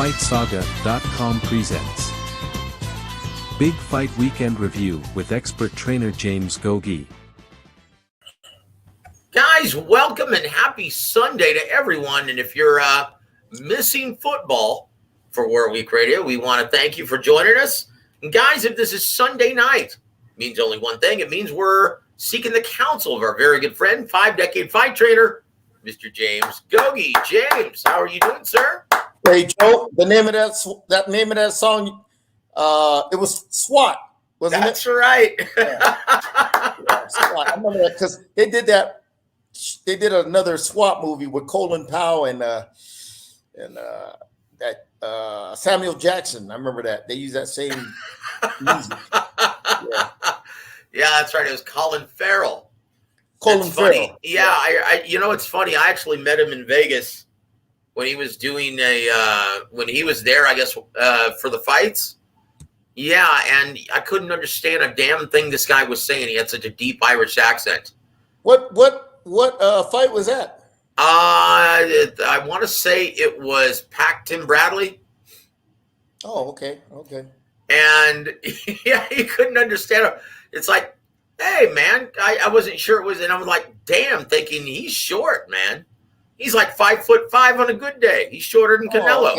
FightSaga.com presents Big Fight Weekend Review with expert trainer James Gogue. Guys, welcome and happy Sunday to everyone. And if you're missing football for War Week Radio, we want to thank you for joining us. And guys, if this is Sunday night, it means only one thing. It means we're seeking the counsel of our very good friend, 5-decade fight trainer, Mr. James Gogue. James, how are you doing, sir? Hey, Joe, the name of that name of that song, it was SWAT, wasn't it? That's right. Yeah, SWAT. I remember that because they did that. They did another SWAT movie with Colin Powell and Samuel Jackson. I remember that. They used that same music. Yeah, that's right. It was Colin Farrell. Colin Farrell. Yeah, I you know, it's funny. I actually met him in Vegas when he was doing when he was there, I guess, for the fights. Yeah, and I couldn't understand a damn thing this guy was saying. He had such a deep Irish accent. What fight was that? I want to say it was Tim Bradley. Oh, okay. And yeah, he couldn't understand him. It's like, hey, man, I wasn't sure it was, and I'm like, damn, thinking he's short, man. He's like 5'5" on a good day. He's shorter than Canelo.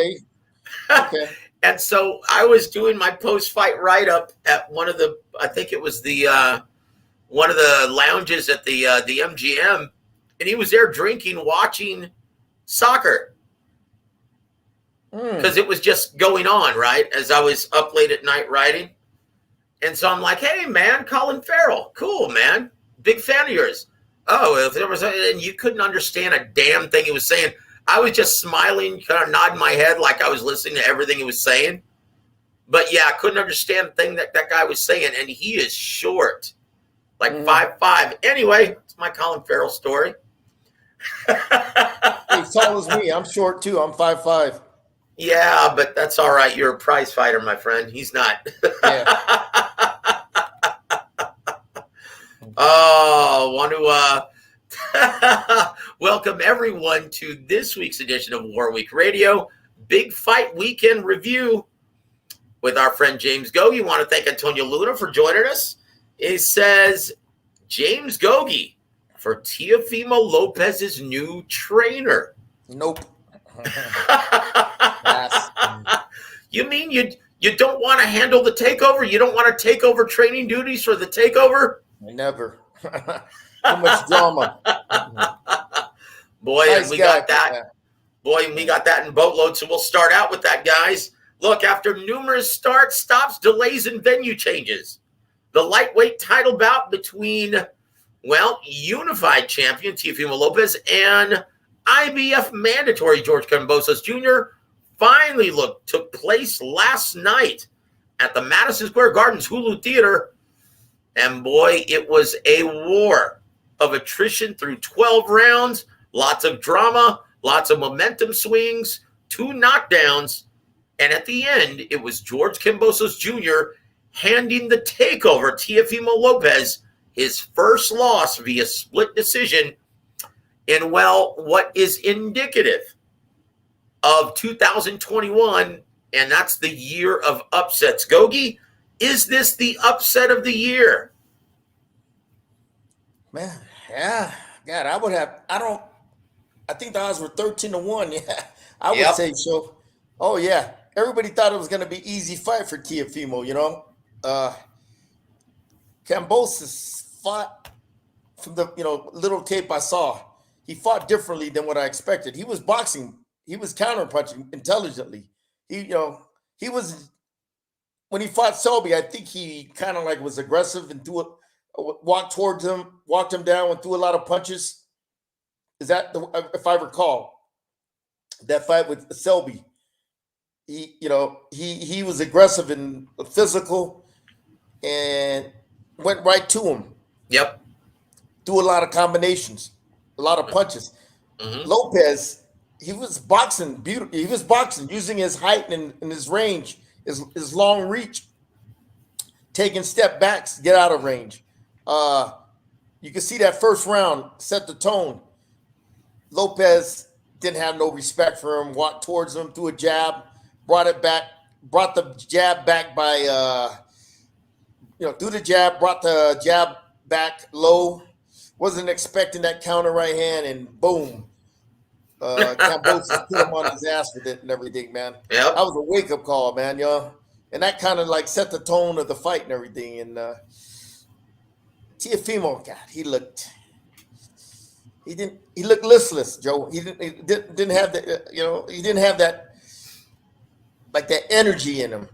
Okay. And so I was doing my post-fight write-up at one of the, I think it was the one of the lounges at the MGM, and he was there drinking, watching soccer because it was just going on, right, as I was up late at night writing. And so I'm like, hey, man, Colin Farrell, cool, man, big fan of yours. Oh, if there was, and you couldn't understand a damn thing he was saying. I was just smiling, kind of nodding my head like I was listening to everything he was saying. But yeah, I couldn't understand the thing that guy was saying, and he is short, like 5'5". Anyway, it's my Colin Farrell story. He's tall as me. I'm short too. I'm 5'5". Yeah, but that's all right. You're a prize fighter, my friend. He's not. Yeah. Oh, want to welcome everyone to this week's edition of War Week Radio, Big Fight Weekend Review with our friend James Gogue. You want to thank Antonio Luna for joining us. It says, James Gogue for Teofimo Lopez's new trainer. Nope. You mean you don't want to handle the takeover? You don't want to take over training duties for the takeover? Never. Too much drama. Boy, nice, and we got that. Yeah. Boy, and we got that in boatloads. So we'll start out with that, guys. Look, after numerous starts, stops, delays, and venue changes, the lightweight title bout between, unified champion Teofimo Lopez and IBF mandatory George Kambosos Jr. finally took place last night at the Madison Square Gardens Hulu Theater. And boy, it was a war of attrition through 12 rounds, lots of drama, lots of momentum swings, 2 knockdowns. And at the end, it was George Kambosos Jr. handing the takeover Teofimo Lopez his first loss via split decision in, what is indicative of 2021, and that's the year of upsets. Gogue, is this the upset of the year? Man, yeah. God, I think the odds were 13-1. Yeah, I would say so. Oh, yeah. Everybody thought it was going to be easy fight for Teofimo, you know. Kambosos fought from the, little tape I saw. He fought differently than what I expected. He was boxing. He was counterpunching intelligently. He was, when he fought Selby, I think he kind of like was aggressive and walked towards him, walked him down, and threw a lot of punches. Is that, if I recall, that fight with Selby? He was aggressive and physical and went right to him. Yep. Threw a lot of combinations, a lot of punches. Mm-hmm. Lopez, he was boxing beautifully. He was boxing using his height and his range, his long reach, taking step backs to get out of range. You can see that first round set the tone. Lopez didn't have no respect for him, walked towards him, threw a jab, brought the jab back by through the jab, brought the jab back low. Wasn't expecting that counter right hand, and boom, Kambosos put him on his ass with it and everything, man. Yep. That was a wake up call, man, and that kind of like set the tone of the fight and everything. And Teofimo, God, he looked listless, Joe. He didn't have the he didn't have that like that energy in him,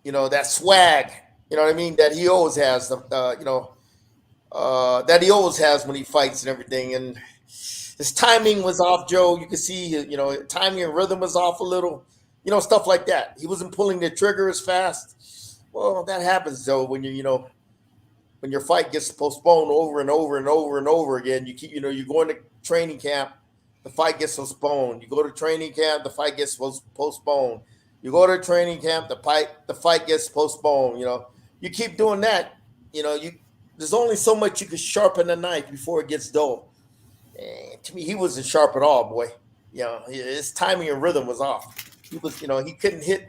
that swag, you know what I mean, that he always has, that he always has when he fights and everything. And his timing was off, Joe. You can see, timing and rhythm was off a little, stuff like that. He wasn't pulling the trigger as fast. Well, that happens, Joe, when when your fight gets postponed over and over and over and over again. You keep, you go into training camp, the fight gets postponed. You go to training camp, the fight gets postponed. You go to training camp, the fight gets postponed. You keep doing that. There's only so much you can sharpen the knife before it gets dull. And to me, he wasn't sharp at all, boy. His timing and rhythm was off. He was, he couldn't hit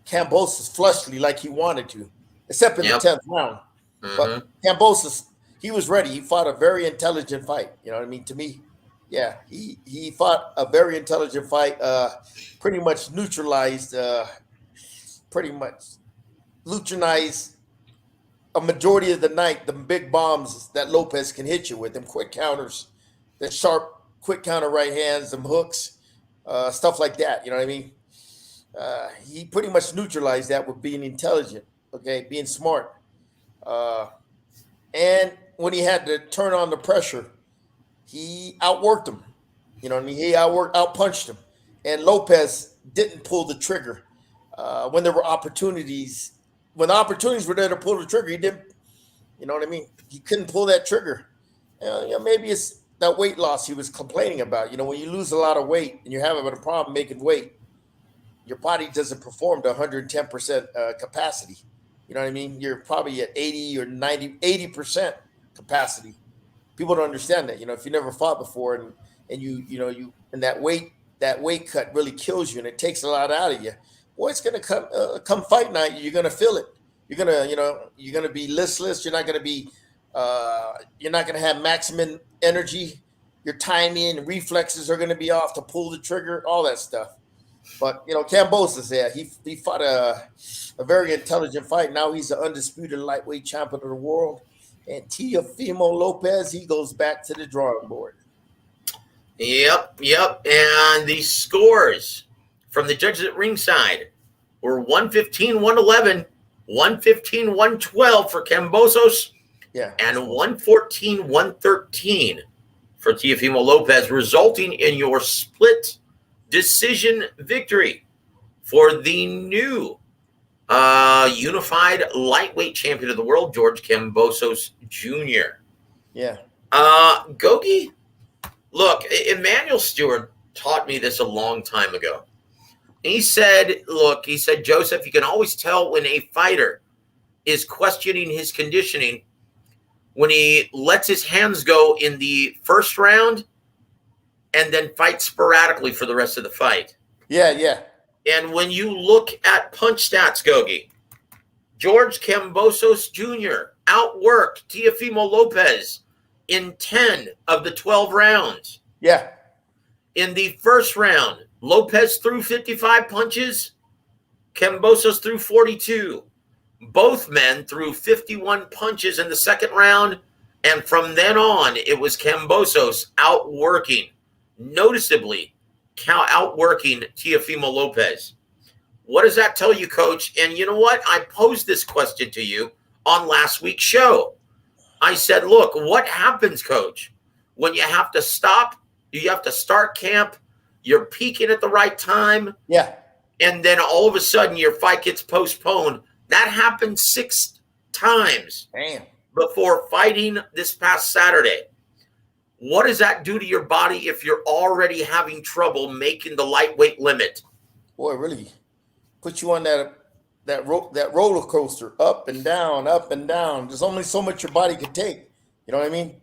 Kambosos flushly like he wanted to, except in the 10th round. Mm-hmm. But Kambosos, he was ready. He fought a very intelligent fight. You know what I mean? To me, yeah, he fought a very intelligent fight. Pretty much neutralized a majority of the night, the big bombs that Lopez can hit you with, them quick counters, the sharp, quick counter right hands, them hooks, stuff like that. You know what I mean? He pretty much neutralized that with being intelligent, being smart. And when he had to turn on the pressure, he outworked him. You know what I mean? He outpunched him. And Lopez didn't pull the trigger when there were opportunities. When the opportunities were there to pull the trigger, he didn't. You know what I mean? He couldn't pull that trigger. Maybe it's that weight loss he was complaining about. When you lose a lot of weight and you're having a problem making weight, your body doesn't perform to 110% capacity. You know what I mean? You're probably at 80 or 90, 80% capacity. People don't understand that. If you never fought before and you that weight cut really kills you and it takes a lot out of you. Boy, it's gonna come fight night. You're gonna feel it. You're gonna be listless. You're not gonna have maximum energy. Your timing and reflexes are gonna be off to pull the trigger. All that stuff. But Kambosos, he fought a very intelligent fight. Now he's the undisputed lightweight champion of the world. And Teofimo Lopez, he goes back to the drawing board. Yep. And the scores from the judges at ringside were 115-111, 115-112 for Kambosos, and 114-113 for Teofimo Lopez, resulting in your split decision victory for the new unified lightweight champion of the world, George Kambosos Jr. Yeah. Gogue, look, Emmanuel Stewart taught me this a long time ago. He said, Joseph, you can always tell when a fighter is questioning his conditioning when he lets his hands go in the first round and then fights sporadically for the rest of the fight. Yeah. And when you look at punch stats, Gogue, George Kambosos Jr. outworked Teofimo Lopez in 10 of the 12 rounds. Yeah. In the first round, Lopez threw 55 punches. Kambosos threw 42. Both men threw 51 punches in the second round. And from then on, it was Kambosos noticeably outworking Teofimo Lopez. What does that tell you, Coach? And you know what? I posed this question to you on last week's show. I said, look, what happens, Coach, when you have to stop? You have to start camp. You're peaking at the right time. Yeah. And then all of a sudden your fight gets postponed. That happened 6 times. Damn. Before fighting this past Saturday. What does that do to your body if you're already having trouble making the lightweight limit? Boy, really put you on that roller coaster, up and down, up and down. There's only so much your body can take. You know what I mean?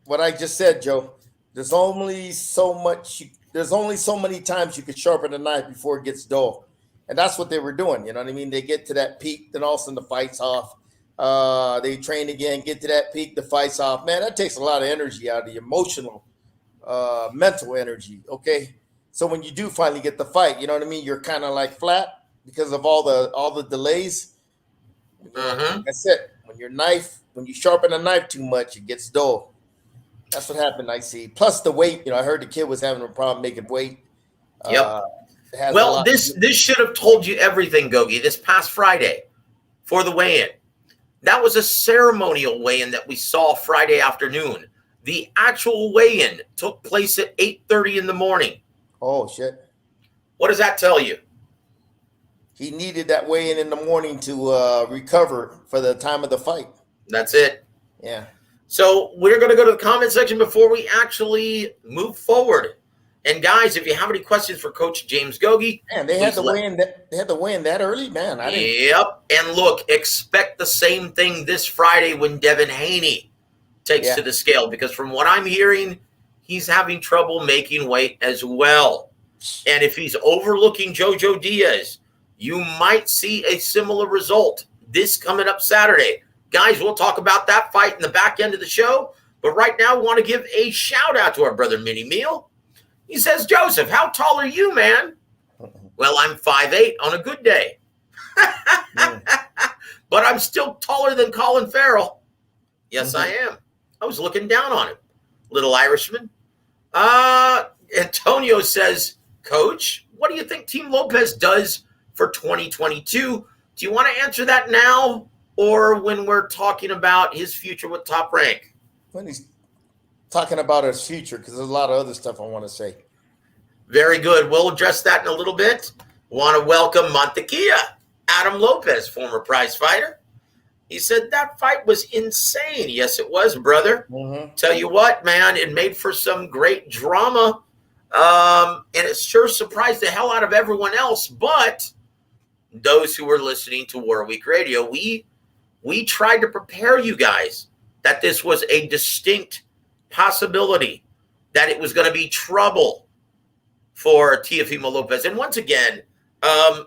What I just said, Joe. There's only so much there's only so many times you could sharpen a knife before it gets dull. And that's what they were doing. You know what I mean? They get to that peak, then all of a sudden the fight's off. They train again, get to that peak, the fight's off. Man, that takes a lot of energy out of the emotional, mental energy. Okay. So when you do finally get the fight, you know what I mean? You're kind of like flat because of all the delays. That's it. When you sharpen a knife too much, it gets dull. That's what happened, I see. Plus the weight, I heard the kid was having a problem making weight. Yep. Well, this should have told you everything, Gogue. This past Friday for the weigh-in. That was a ceremonial weigh-in that we saw Friday afternoon. The actual weigh-in took place at 8:30 in the morning. Oh, shit. What does that tell you? He needed that weigh-in in the morning to recover for the time of the fight. That's it. Yeah. So we're going to go to the comment section before we actually move forward. And guys, if you have any questions for Coach James Gogue, man, they had the weigh-in. They had the weigh-in that early, man. Yep. And look, expect the same thing this Friday when Devin Haney takes to the scale, because from what I'm hearing, he's having trouble making weight as well. And if he's overlooking Jojo Diaz, you might see a similar result this coming up Saturday. Guys, we'll talk about that fight in the back end of the show. But right now, I want to give a shout out to our brother Mini Meal. He says, Joseph, how tall are you, man? Well, I'm 5'8" on a good day. But I'm still taller than Colin Farrell. Yes, I am. I was looking down on him. Little Irishman. Antonio says, Coach, what do you think Team Lopez does for 2022? Do you want to answer that now or when we're talking about his future with Top Rank? When he's talking about his future, because there's a lot of other stuff I want to say. Very good. We'll address that in a little bit. Want to welcome Montequilla, Adam Lopez, former prize fighter. He said that fight was insane. Yes, it was, brother. Tell you what, man, it made for some great drama. And it sure surprised the hell out of everyone else. But those who were listening to War Week Radio, we tried to prepare you guys that this was a distinct possibility, that it was going to be trouble for Teofimo Lopez. And once again, I'm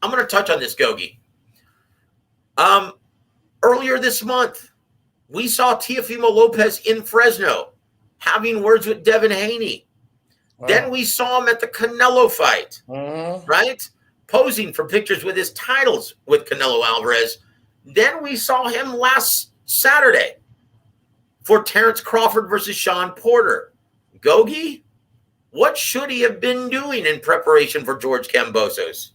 going to touch on this, Gogue. Earlier this month, we saw Teofimo Lopez in Fresno having words with Devin Haney. Then we saw him at the Canelo fight, right? Posing for pictures with his titles with Canelo Alvarez. Then we saw him last Saturday for Terrence Crawford versus Sean Porter. Gogue, what should he have been doing in preparation for George Kambosos?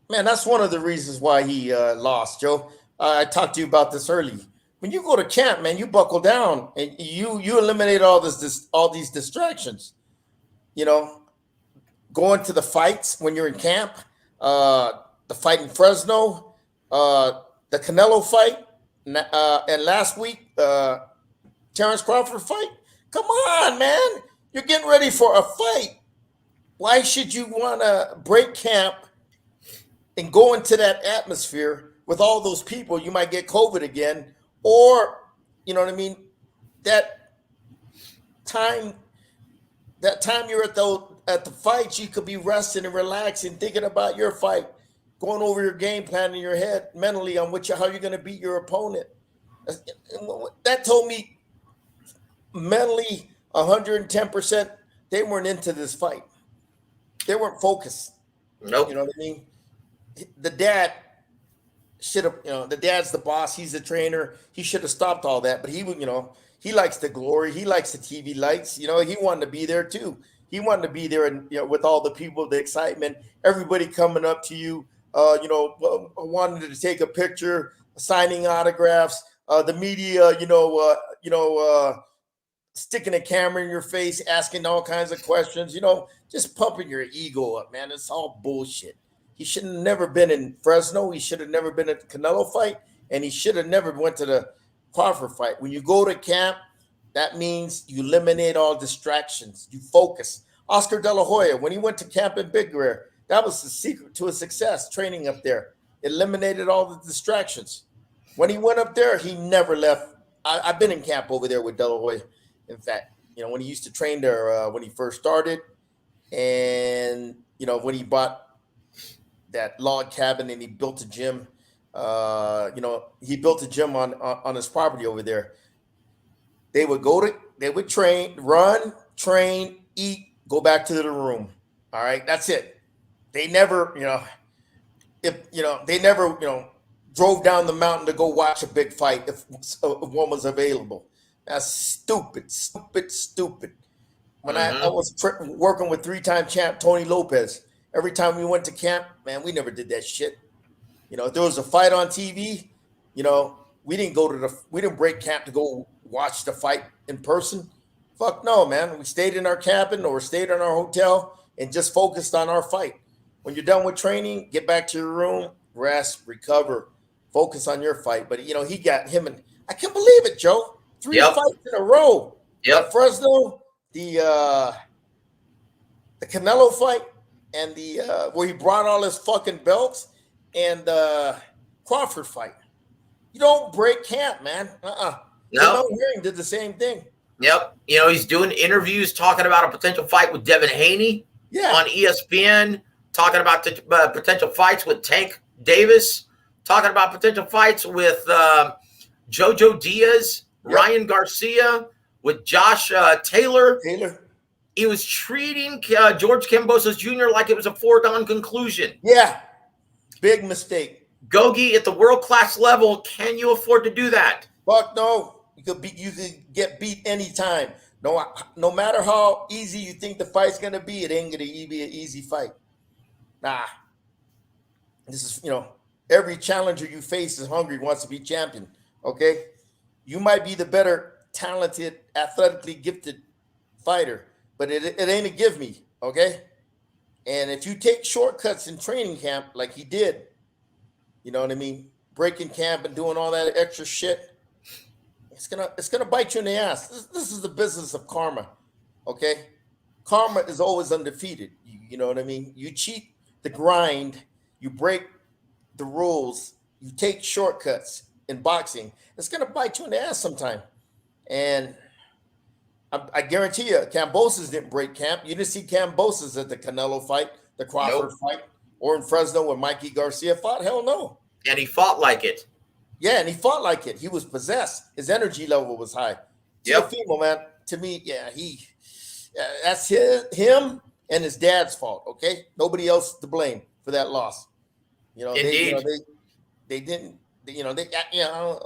Man, that's one of the reasons why he lost, Joe. I talked to you about this early. When you go to camp, man, you buckle down and you eliminate all these distractions. Going to the fights when you're in camp, the fight in Fresno, the Canelo fight, and last week, Terrence Crawford fight. Come on, man. You're getting ready for a fight. Why should you want to break camp and go into that atmosphere with all those people? You might get COVID again, or, you know what I mean? That time you're at the fights, you could be resting and relaxing, thinking about your fight, going over your game plan in your head mentally on how you're going to beat your opponent. That told me mentally 110% they weren't into this fight. They weren't focused. Nope. You know what I mean? The dad should have, the dad's the boss. He's the trainer. He should have stopped all that. But he would, he likes the glory. He likes the TV lights. He wanted to be there too. He wanted to be there and with all the people, the excitement, everybody coming up to you, wanting to take a picture, signing autographs, the media, sticking a camera in your face, asking all kinds of questions, just pumping your ego up, man. It's all bullshit. He should have never been in Fresno. He should have never been at the Canelo fight, and he should have never went to the Crawford fight. When you go to camp, that means you eliminate all distractions. You focus. Oscar De La Hoya, when he went to camp in Big Bear, that was the secret to his success, training up there. Eliminated all the distractions. When he went up there, he never left. I've been in camp over there with De La Hoya, in fact. when he used to train there when he first started, and when he bought that log cabin and he built a gym. He built a gym on his property over there. They would train, run, train, eat, go back to the room. All right, that's it. They never, they never, drove down the mountain to go watch a big fight if one was available. That's stupid, stupid, stupid. When I was working with 3-time champ Tony Lopez, every time we went to camp, man, we never did that shit. If there was a fight on TV, we didn't break camp to go watch the fight in person. Fuck no, man. We stayed in our cabin or stayed in our hotel and just focused on our fight. When you're done with training, get back to your room, rest, recover, focus on your fight. But he got him, and I can't believe it, Joe. 3 fights in a row. Yep. Fresno, the Canelo fight, and the where he brought all his fucking belts, and the Crawford fight. You don't break camp, man. No. Hearing did the same thing. Yep. He's doing interviews talking about a potential fight with Devin Haney on ESPN, talking about potential fights with Tank Davis, talking about potential fights with Jojo Diaz, Ryan Garcia, with Josh Taylor. He was treating George Kambosos Jr. like it was a foregone conclusion. Yeah. Big mistake. Gogue, at the world-class level, can you afford to do that? Fuck no. You could get beat anytime. No matter how easy you think the fight's gonna be, it ain't gonna be an easy fight. Nah. This is, every challenger you face is hungry, wants to be champion. Okay? You might be the better, talented, athletically gifted fighter, but it ain't a give me, okay? And if you take shortcuts in training camp like he did, you know what I mean, breaking camp and doing all that extra shit, it's gonna bite you in the ass. This is the business of karma, okay? Karma is always undefeated. You know what I mean? You cheat the grind, you break the rules, you take shortcuts in boxing. It's gonna bite you in the ass sometime. And I guarantee you, Kambosos didn't break camp. You didn't see Kambosos at the Canelo fight, the Crawford fight, or in Fresno when Mikey Garcia fought. Hell no. And he fought like it. Yeah, and he fought like it. He was possessed. His energy level was high. Teofimo, man, to me, that's him and his dad's fault. Okay, nobody else to blame for that loss. Indeed. They didn't. As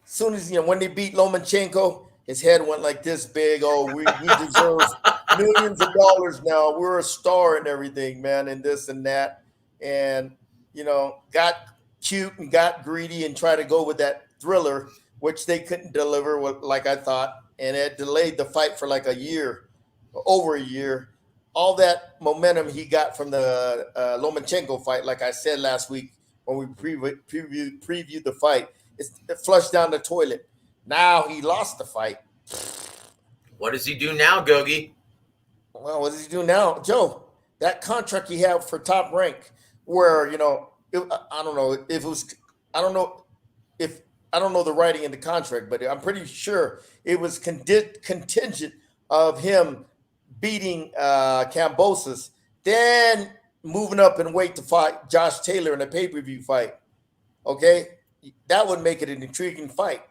soon as when they beat Lomachenko, his head went like this big. Oh, we deserve millions of dollars now. We're a star and everything, man, and this and that. And, got cute and got greedy and tried to go with that thriller, which they couldn't deliver like I thought. And it delayed the fight for like a year, over a year. All that momentum he got from the Lomachenko fight, like I said last week when we previewed the fight, it flushed down the toilet. Now he lost the fight. What does he do now, Gogue? Well, what does he do now, Joe? That contract he had for Top Rank, where I don't know if it was, I don't know the writing in the contract, but I'm pretty sure it was contingent of him beating Kambosos, then moving up in weight to fight Josh Taylor in a pay-per-view fight. Okay, that would make it an intriguing fight.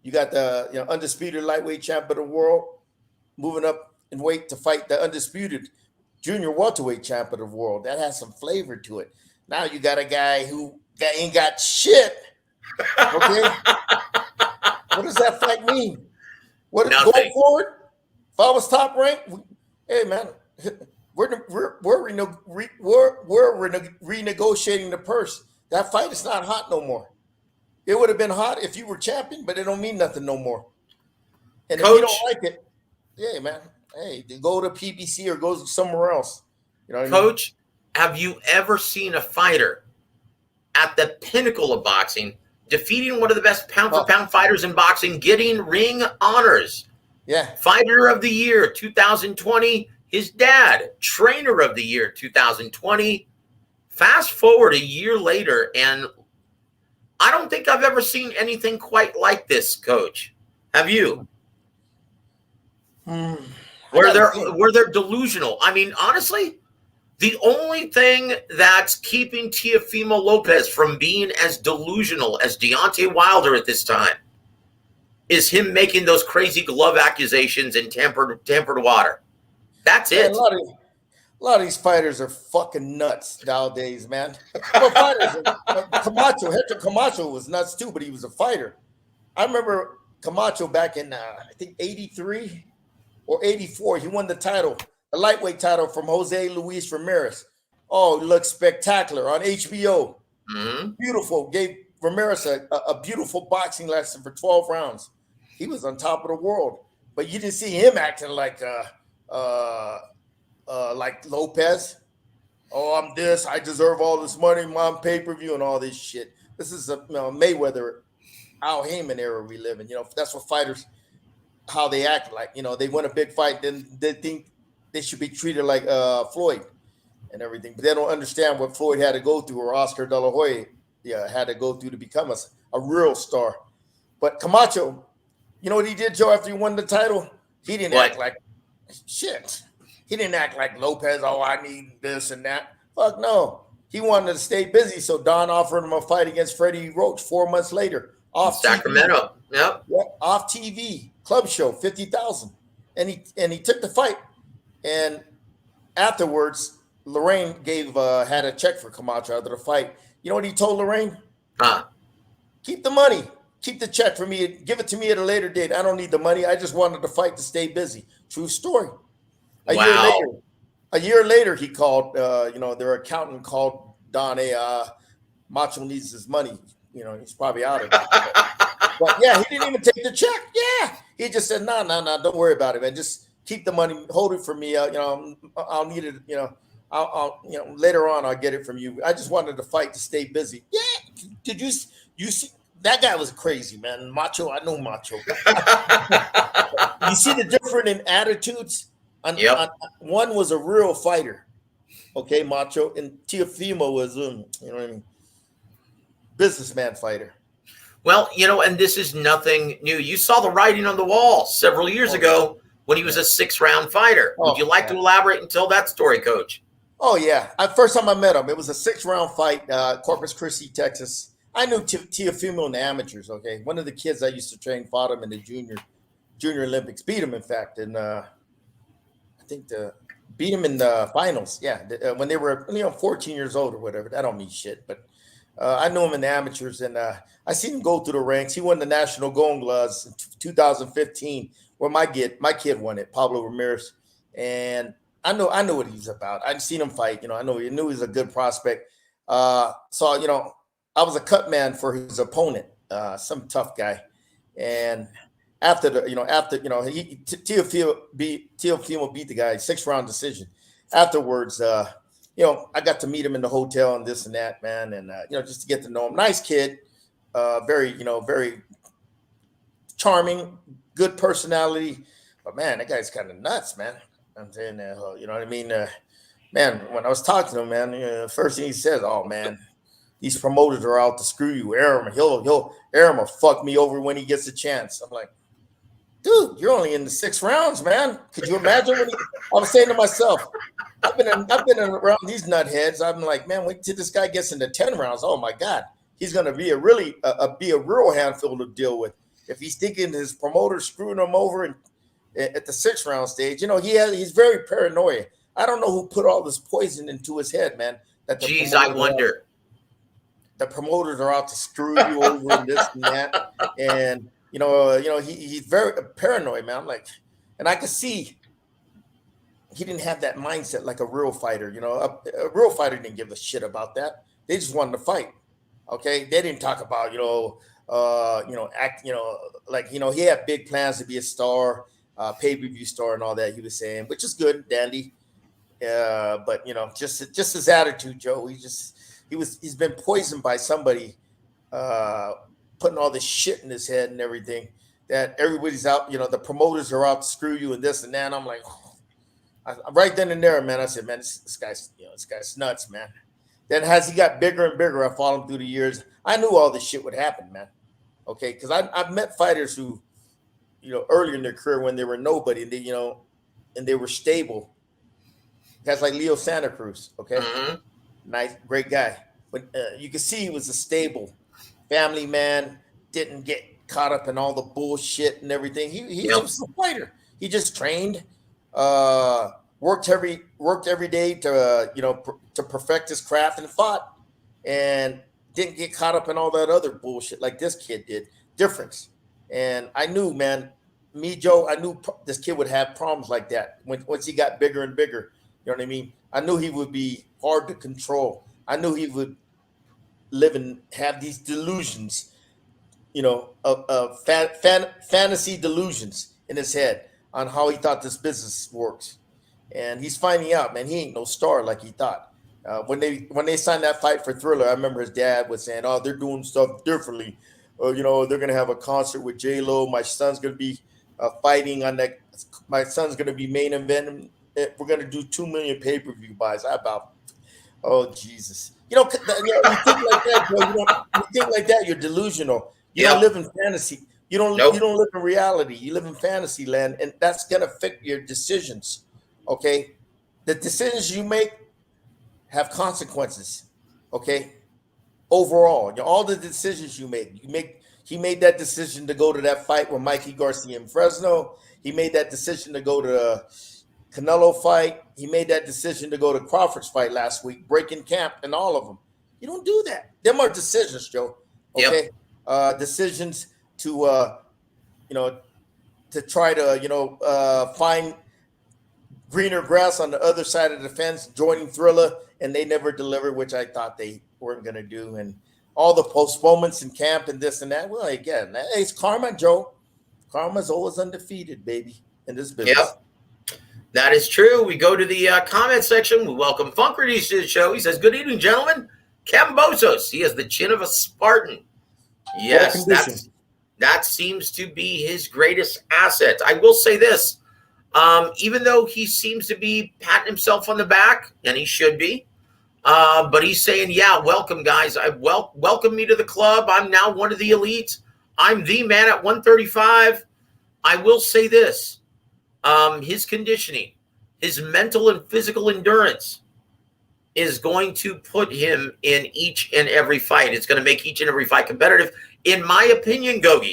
You got the undisputed lightweight champ of the world moving up in weight to fight the undisputed junior welterweight champ of the world. That has some flavor to it. Now you got a guy who ain't got shit. Okay, what does that fight mean? What going forward? If I was Top Rank, hey man, we're renegotiating the purse. That fight is not hot no more. It would have been hot if you were champion, but it don't mean nothing no more. And Coach, if you don't like it, yeah, man, hey, go to PBC or go somewhere else. You know what Coach, I mean? Have you ever seen a fighter at the pinnacle of boxing defeating one of the best pound-for-pound fighters in boxing, getting ring honors? Yeah. Fighter of the Year 2020, his dad, Trainer of the Year 2020. Fast forward a year later, and I don't think I've ever seen anything quite like this, Coach. Have you? Where they're delusional. I mean, honestly, the only thing that's keeping Teofimo Lopez from being as delusional as Deontay Wilder at this time is him making those crazy glove accusations and tampered water. That's it. A lot of these fighters are fucking nuts nowadays, man. Well, fighters, Hector Camacho was nuts too, but he was a fighter. I remember Camacho back in, I think, 83 or 84. He won the title, the lightweight title from Jose Luis Ramirez. Oh, it looked spectacular on HBO. Mm-hmm. Beautiful. Gave Ramirez a beautiful boxing lesson for 12 rounds. He was on top of the world. But you didn't see him acting like Lopez. Oh, I'm this. I deserve all this money, on pay-per-view and all this shit. This is a Mayweather, Al Heyman era we live in. That's what fighters, how they act like. They win a big fight, then they think they should be treated like Floyd and everything. But they don't understand what Floyd had to go through, or Oscar De La Hoya had to go through to become a real star. But Camacho, you know what he did, Joe, after he won the title? He didn't act like shit. He didn't act like Lopez, oh, I need this and that. Fuck no. He wanted to stay busy, so Don offered him a fight against Freddie Roach 4 months later. Off Sacramento. TV. Yep. Yeah, off TV. Club show, 50,000. And he took the fight. And afterwards, Lorraine had a check for Camacho after the fight. You know what he told Lorraine? Keep the money. Keep the check for me. Give it to me at a later date. I don't need the money. I just wanted the fight to stay busy. True story. A year later, he called, their accountant called Don, Macho needs his money. He's probably out of it. But yeah, he didn't even take the check. Yeah. He just said, no, don't worry about it, man. Just keep the money, hold it for me. I'll need it, I'll later on, I'll get it from you. I just wanted the fight to stay busy. Yeah. Did you see? That guy was crazy, man. Macho, I know Macho. You see the difference in attitudes? One was a real fighter, okay, Macho, and Teofimo was, businessman fighter. Well, and this is nothing new. You saw the writing on the wall several years ago when he was a 6-round fighter. Would you like to elaborate and tell that story, Coach? Oh, yeah. First time I met him, it was a 6-round fight, Corpus Christi, Texas. I knew Teofimo in the amateurs, okay? One of the kids I used to train fought him in the Junior Olympics. Beat him, in fact, and I think beat him in the finals. Yeah, when they were 14 years old or whatever. That don't mean shit, but I knew him in the amateurs, and I seen him go through the ranks. He won the national Gogue in 2015, where my kid won it, Pablo Ramirez, and I know what he's about. I'd seen him fight. I knew he was a good prospect. So I was a cut man for his opponent, some tough guy, and Teofimo beat the guy 6-round decision. Afterwards, I got to meet him in the hotel and this and that, man, and just to get to know him. Nice kid, very charming, good personality, but man, that guy's kind of nuts, man. I'm saying that, you know what I mean, man. When I was talking to him, man, first thing he says, "Oh man, these promoters are out to screw you. Aram, Aram will fuck me over when he gets a chance." I'm like, dude, you're only in the 6 rounds, man. Could you imagine? I was saying to myself, I've been around these nutheads. I'm like, man, wait till this guy gets into 10 rounds. Oh my God, he's gonna be a real handful to deal with. If he's thinking his promoter screwing him over at the 6-round stage, he's very paranoid. I don't know who put all this poison into his head, man. I wonder. The promoters are out to screw you over and this and that, and he's very paranoid, man. I'm like, and I could see he didn't have that mindset like a real fighter. A real fighter didn't give a shit about that. They just wanted to fight. Okay, they didn't talk about he had big plans to be a star, pay-per-view star, and all that. He was saying, which is good, dandy. But just his attitude, Joe. He's been poisoned by somebody putting all this shit in his head and everything, that everybody's out, the promoters are out to screw you and this and that. And I'm like, right then and there, man, I said, man, this guy's nuts, man. Then as he got bigger and bigger, I followed him through the years. I knew all this shit would happen, man. Okay, because I've met fighters who, earlier in their career when they were nobody, and they were stable. Guys like Leo Santa Cruz, okay, nice, great guy, but you can see he was a stable family man. Didn't get caught up in all the bullshit and everything. He's just a fighter. He just trained, worked every day to to perfect his craft, and fought, and didn't get caught up in all that other bullshit like this kid did. Difference. And I knew, man, Joe, I knew this kid would have problems like that once he got bigger and bigger. You know what I mean? I knew he would be hard to control. I knew he would live and have these delusions, of fantasy delusions in his head on how he thought this business works. And he's finding out, man, he ain't no star like he thought. When they signed that fight for Thriller, I remember his dad was saying, "Oh, they're doing stuff differently. They're gonna have a concert with J-Lo. My son's gonna be fighting on that. My son's gonna be main event. We're gonna do 2 million pay-per-view buys." Oh Jesus! You think like that, bro. You think like that, you're delusional. You don't live in fantasy. You don't live in reality. You live in fantasy land, and that's gonna affect your decisions. Okay, the decisions you make have consequences. Okay, overall, all the decisions you make. He made that decision to go to that fight with Mikey Garcia in Fresno. He made that decision to go to the Canelo fight. He made that decision to go to Crawford's fight last week, breaking camp, and all of them. You don't do that. Them are decisions, Joe. Okay, decisions to to try to find greener grass on the other side of the fence, joining Thriller, and they never delivered, which I thought they weren't going to do. And all the postponements in camp and this and that. Well, again, it's karma, Joe. Karma's always undefeated, baby, in this business. Yep. That is true. We go to the comment section. We welcome Funkerdies to the show. He says, "Good evening, gentlemen. Kambosos, he has the chin of a Spartan." Yes, that seems to be his greatest asset. I will say this. Even though he seems to be patting himself on the back, and he should be, but he's saying, "Yeah, welcome, guys. Welcome me to the club. I'm now one of the elite. I'm the man at 135. I will say this. His conditioning, his mental and physical endurance is going to put him in each and every fight. It's going to make each and every fight competitive. In my opinion, Gogue,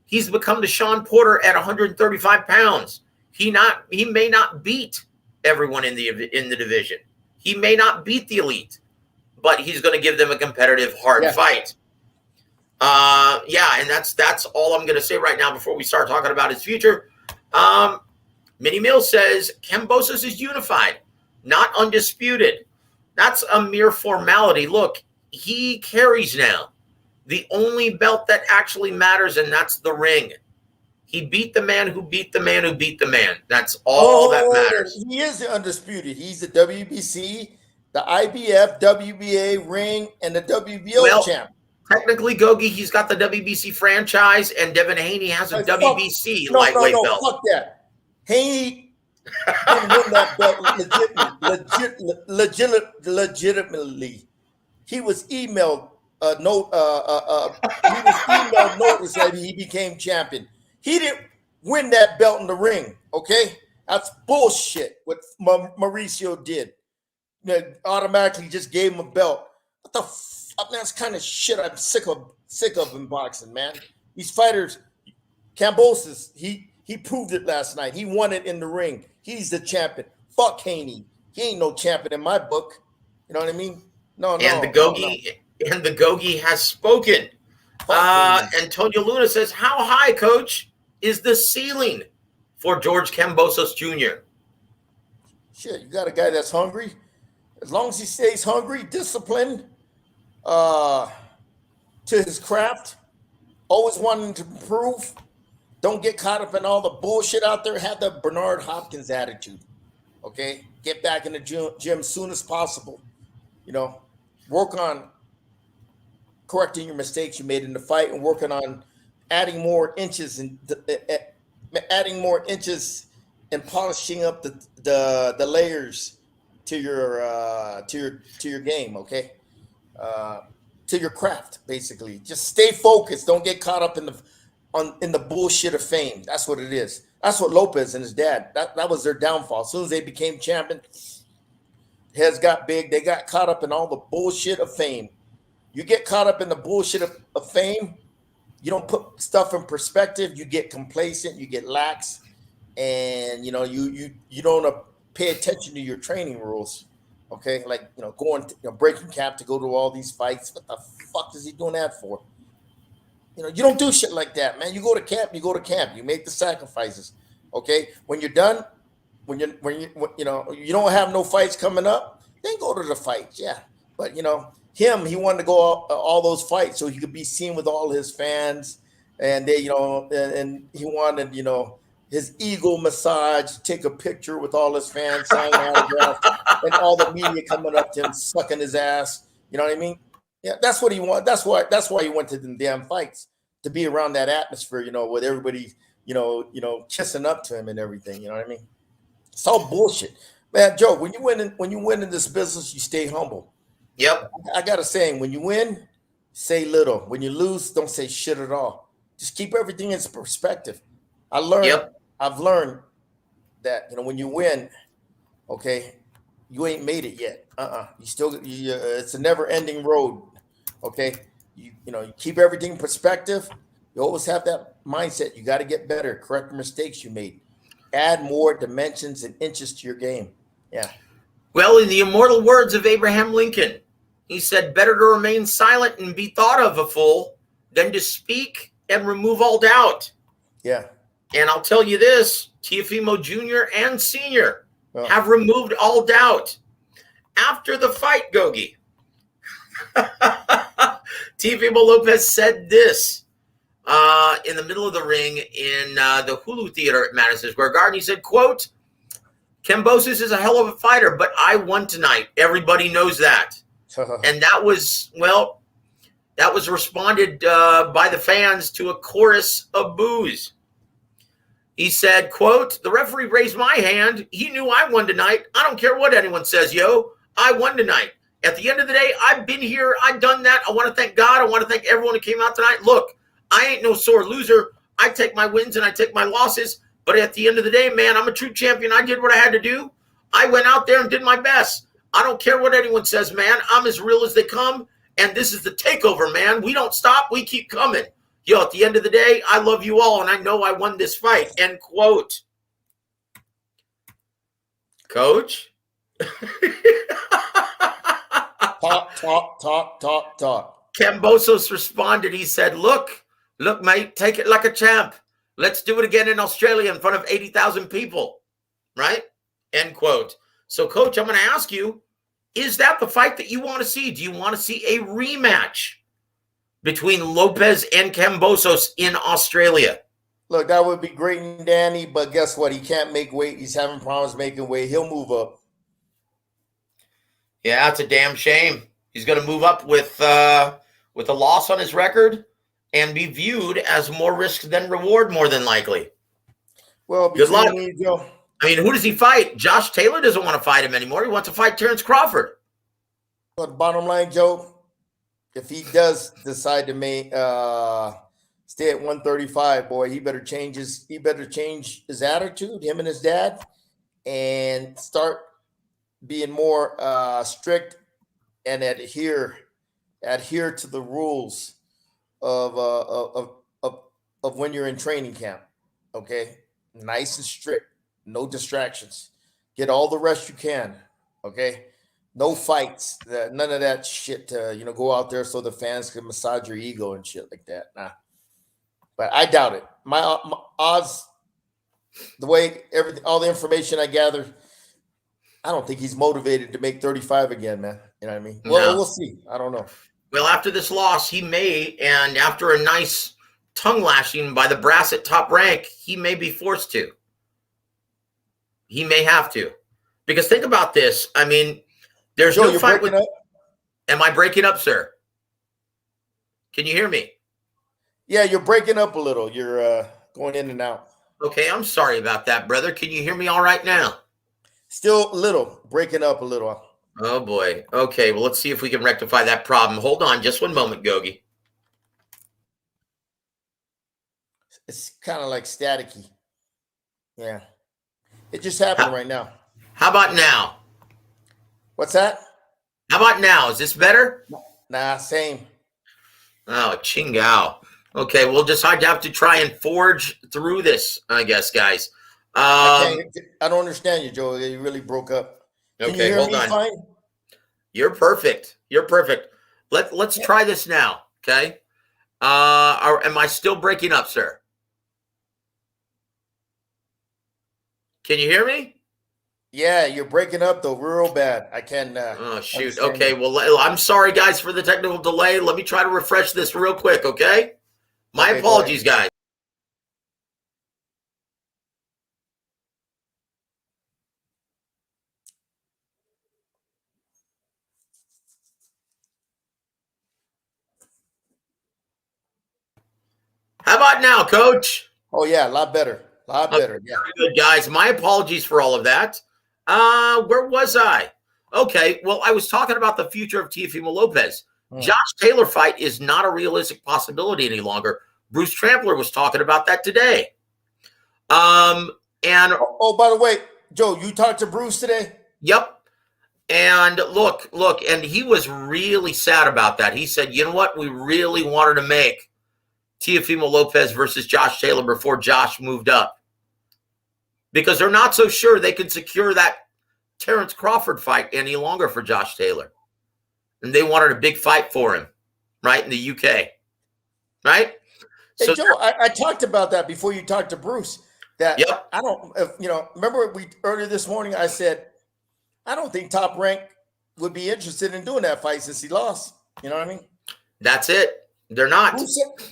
he's become the Sean Porter at 135 pounds. He may not beat everyone in the division. He may not beat the elite, but he's going to give them a competitive, hard fight. And that's all I'm going to say right now before we start talking about his future. Minnie Mills says Kambosos is unified, not undisputed. That's a mere formality. Look, he carries now the only belt that actually matters, and that's the ring. He beat the man who beat the man who beat the man. That's all that matters. He is undisputed. He's the WBC, the IBF, WBA ring, and the WBO champ. Technically, Gogue, he's got the WBC franchise, and Devin Haney has a WBC lightweight belt. Fuck that. Haney didn't win that belt legitimately. He was emailed notice that he became champion. He didn't win that belt in the ring, okay? That's bullshit what Mauricio did. Automatically just gave him a belt. What the fuck? That's kind of shit I'm sick of in boxing, man. These fighters, Kambosos, he proved it last night. He won it in the ring. He's the champion. Fuck Haney. He ain't no champion in my book. You know what I mean? No. And the Gogue has spoken. Antonio Luna says, "How high, Coach, is the ceiling for George Kambosos Jr.?" Shit, you got a guy that's hungry. As long as he stays hungry, disciplined, to his craft, always wanting to improve, don't get caught up in all the bullshit out there. Have the Bernard Hopkins attitude, okay? Get back in the gym soon as possible. Work on correcting your mistakes you made in the fight and working on adding more inches and polishing up the layers to your game, okay? To your craft, basically. Just stay focused. Don't get caught up in in the bullshit of fame. That's what it is. That's what Lopez and his dad, that was their downfall. As soon as they became champion, heads got big. They got caught up in all the bullshit of fame. You get caught up in the bullshit of fame, you don't put stuff in perspective, you get complacent, you get lax, and you don't pay attention to your training rules. Okay, like going to, breaking camp to go to all these fights. What the fuck is he doing that for? You don't do shit like that, man. You go to camp, you make the sacrifices. Okay, when you're done, when you you don't have no fights coming up, then go to the fights. Yeah, but he wanted to go all those fights so he could be seen with all his fans, and they and he wanted his ego massage, take a picture with all his fans, sign autographs, and all the media coming up to him, sucking his ass. You know what I mean? Yeah, that's what he wanted. That's why he went to the damn fights, to be around that atmosphere, with everybody, kissing up to him and everything. You know what I mean? It's all bullshit, man. Joe, when you win in this business, you stay humble. Yep. I got a saying: when you win, say little. When you lose, don't say shit at all. Just keep everything in perspective. I've learned that when you win, okay, you ain't made it yet. You still, it's a never-ending road. Okay, you keep everything in perspective. You always have that mindset. You got to get better. Correct the mistakes you made. Add more dimensions and inches to your game. Yeah. Well, in the immortal words of Abraham Lincoln, he said, "Better to remain silent and be thought of a fool than to speak and remove all doubt." Yeah. And I'll tell you this, Teofimo Jr. and Sr. have removed all doubt. After the fight, Gogue, Teofimo Lopez said this in the middle of the ring in the Hulu Theater at Madison Square Garden. He said, quote, "Kambosos is a hell of a fighter, but I won tonight. Everybody knows that." And that was responded by the fans to a chorus of boos. He said, quote, "The referee raised my hand. He knew I won tonight. I don't care what anyone says, yo. I won tonight. At the end of the day, I've been here. I've done that. I want to thank God. I want to thank everyone who came out tonight. Look, I ain't no sore loser. I take my wins and I take my losses. But at the end of the day, man, I'm a true champion. I did what I had to do. I went out there and did my best. I don't care what anyone says, man. I'm as real as they come. And this is the takeover, man. We don't stop. We keep coming. Yo, at the end of the day, I love you all, and I know I won this fight." End quote. Coach? Talk. Kambosos responded. He said, look, mate, take it like a champ. Let's do it again in Australia in front of 80,000 people. Right? End quote. So, Coach, I'm going to ask you, is that the fight that you want to see? Do you want to see a rematch between Lopez and Kambosos in Australia? Look, that would be great and dandy, but guess what? He can't make weight. He's having problems making weight. He'll move up. Yeah, it's a damn shame. He's going to move up with a loss on his record and be viewed as more risk than reward, more than likely. Well, good luck. Joe. I mean, who does he fight? Josh Taylor doesn't want to fight him anymore. He wants to fight Terrence Crawford. But bottom line, Joe, if he does decide to stay at 135, boy, he better change his attitude, him and his dad, and start being more strict and adhere to the rules of when you're in training camp. Okay, nice and strict, no distractions. Get all the rest you can. Okay. No fights, none of that shit to, go out there so the fans can massage your ego and shit like that. Nah. But I doubt it. My odds, the way all the information I gathered, I don't think he's motivated to make 35 again, man. You know what I mean? Well, we'll see. I don't know. Well, after this loss, he may, and after a nice tongue lashing by the brass at Top Rank, he may be forced to. He may have to. Because think about this. I mean, there's Joe, no fight with. Up? Am I breaking up, sir? Can you hear me? Yeah, you're breaking up a little. You're going in and out. Okay, I'm sorry about that, brother. Can you hear me all right now? Still a little, breaking up a little. Oh, boy. Okay, well, let's see if we can rectify that problem. Hold on just one moment, Gogue. It's kind of like staticky. Yeah. It just happened right now. How about now? What's that? How about now? Is this better? Nah, same. Oh, Chingao. Okay, we'll just have to try and forge through this, I guess, guys. I don't understand you, Joe. You really broke up. Can you hear me fine? You're perfect. You're perfect. Let's try this now, okay? Am I still breaking up, sir? Can you hear me? Yeah, you're breaking up though, real bad. I can. Oh shoot. Okay. Well, I'm sorry, guys, for the technical delay. Let me try to refresh this real quick. Okay. My apologies, guys. How about now, Coach? Oh yeah, a lot better. A lot better. Yeah. Very good, guys. My apologies for all of that. Where was I? Okay. Well, I was talking about the future of Teofimo Lopez. Josh Taylor fight is not a realistic possibility any longer. Bruce Trampler was talking about that today. And by the way, Joe, you talked to Bruce today? Yep. And look, and he was really sad about that. He said, you know what? We really wanted to make Teofimo Lopez versus Josh Taylor before Josh moved up, because they're not so sure they can secure that Terrence Crawford fight any longer for Josh Taylor. And they wanted a big fight for him, right, in the UK, right? Hey, so Joe, I talked about that before you talked to Bruce. That I don't, remember earlier this morning I said, I don't think Top Rank would be interested in doing that fight since he lost. You know what I mean? That's it. They're not.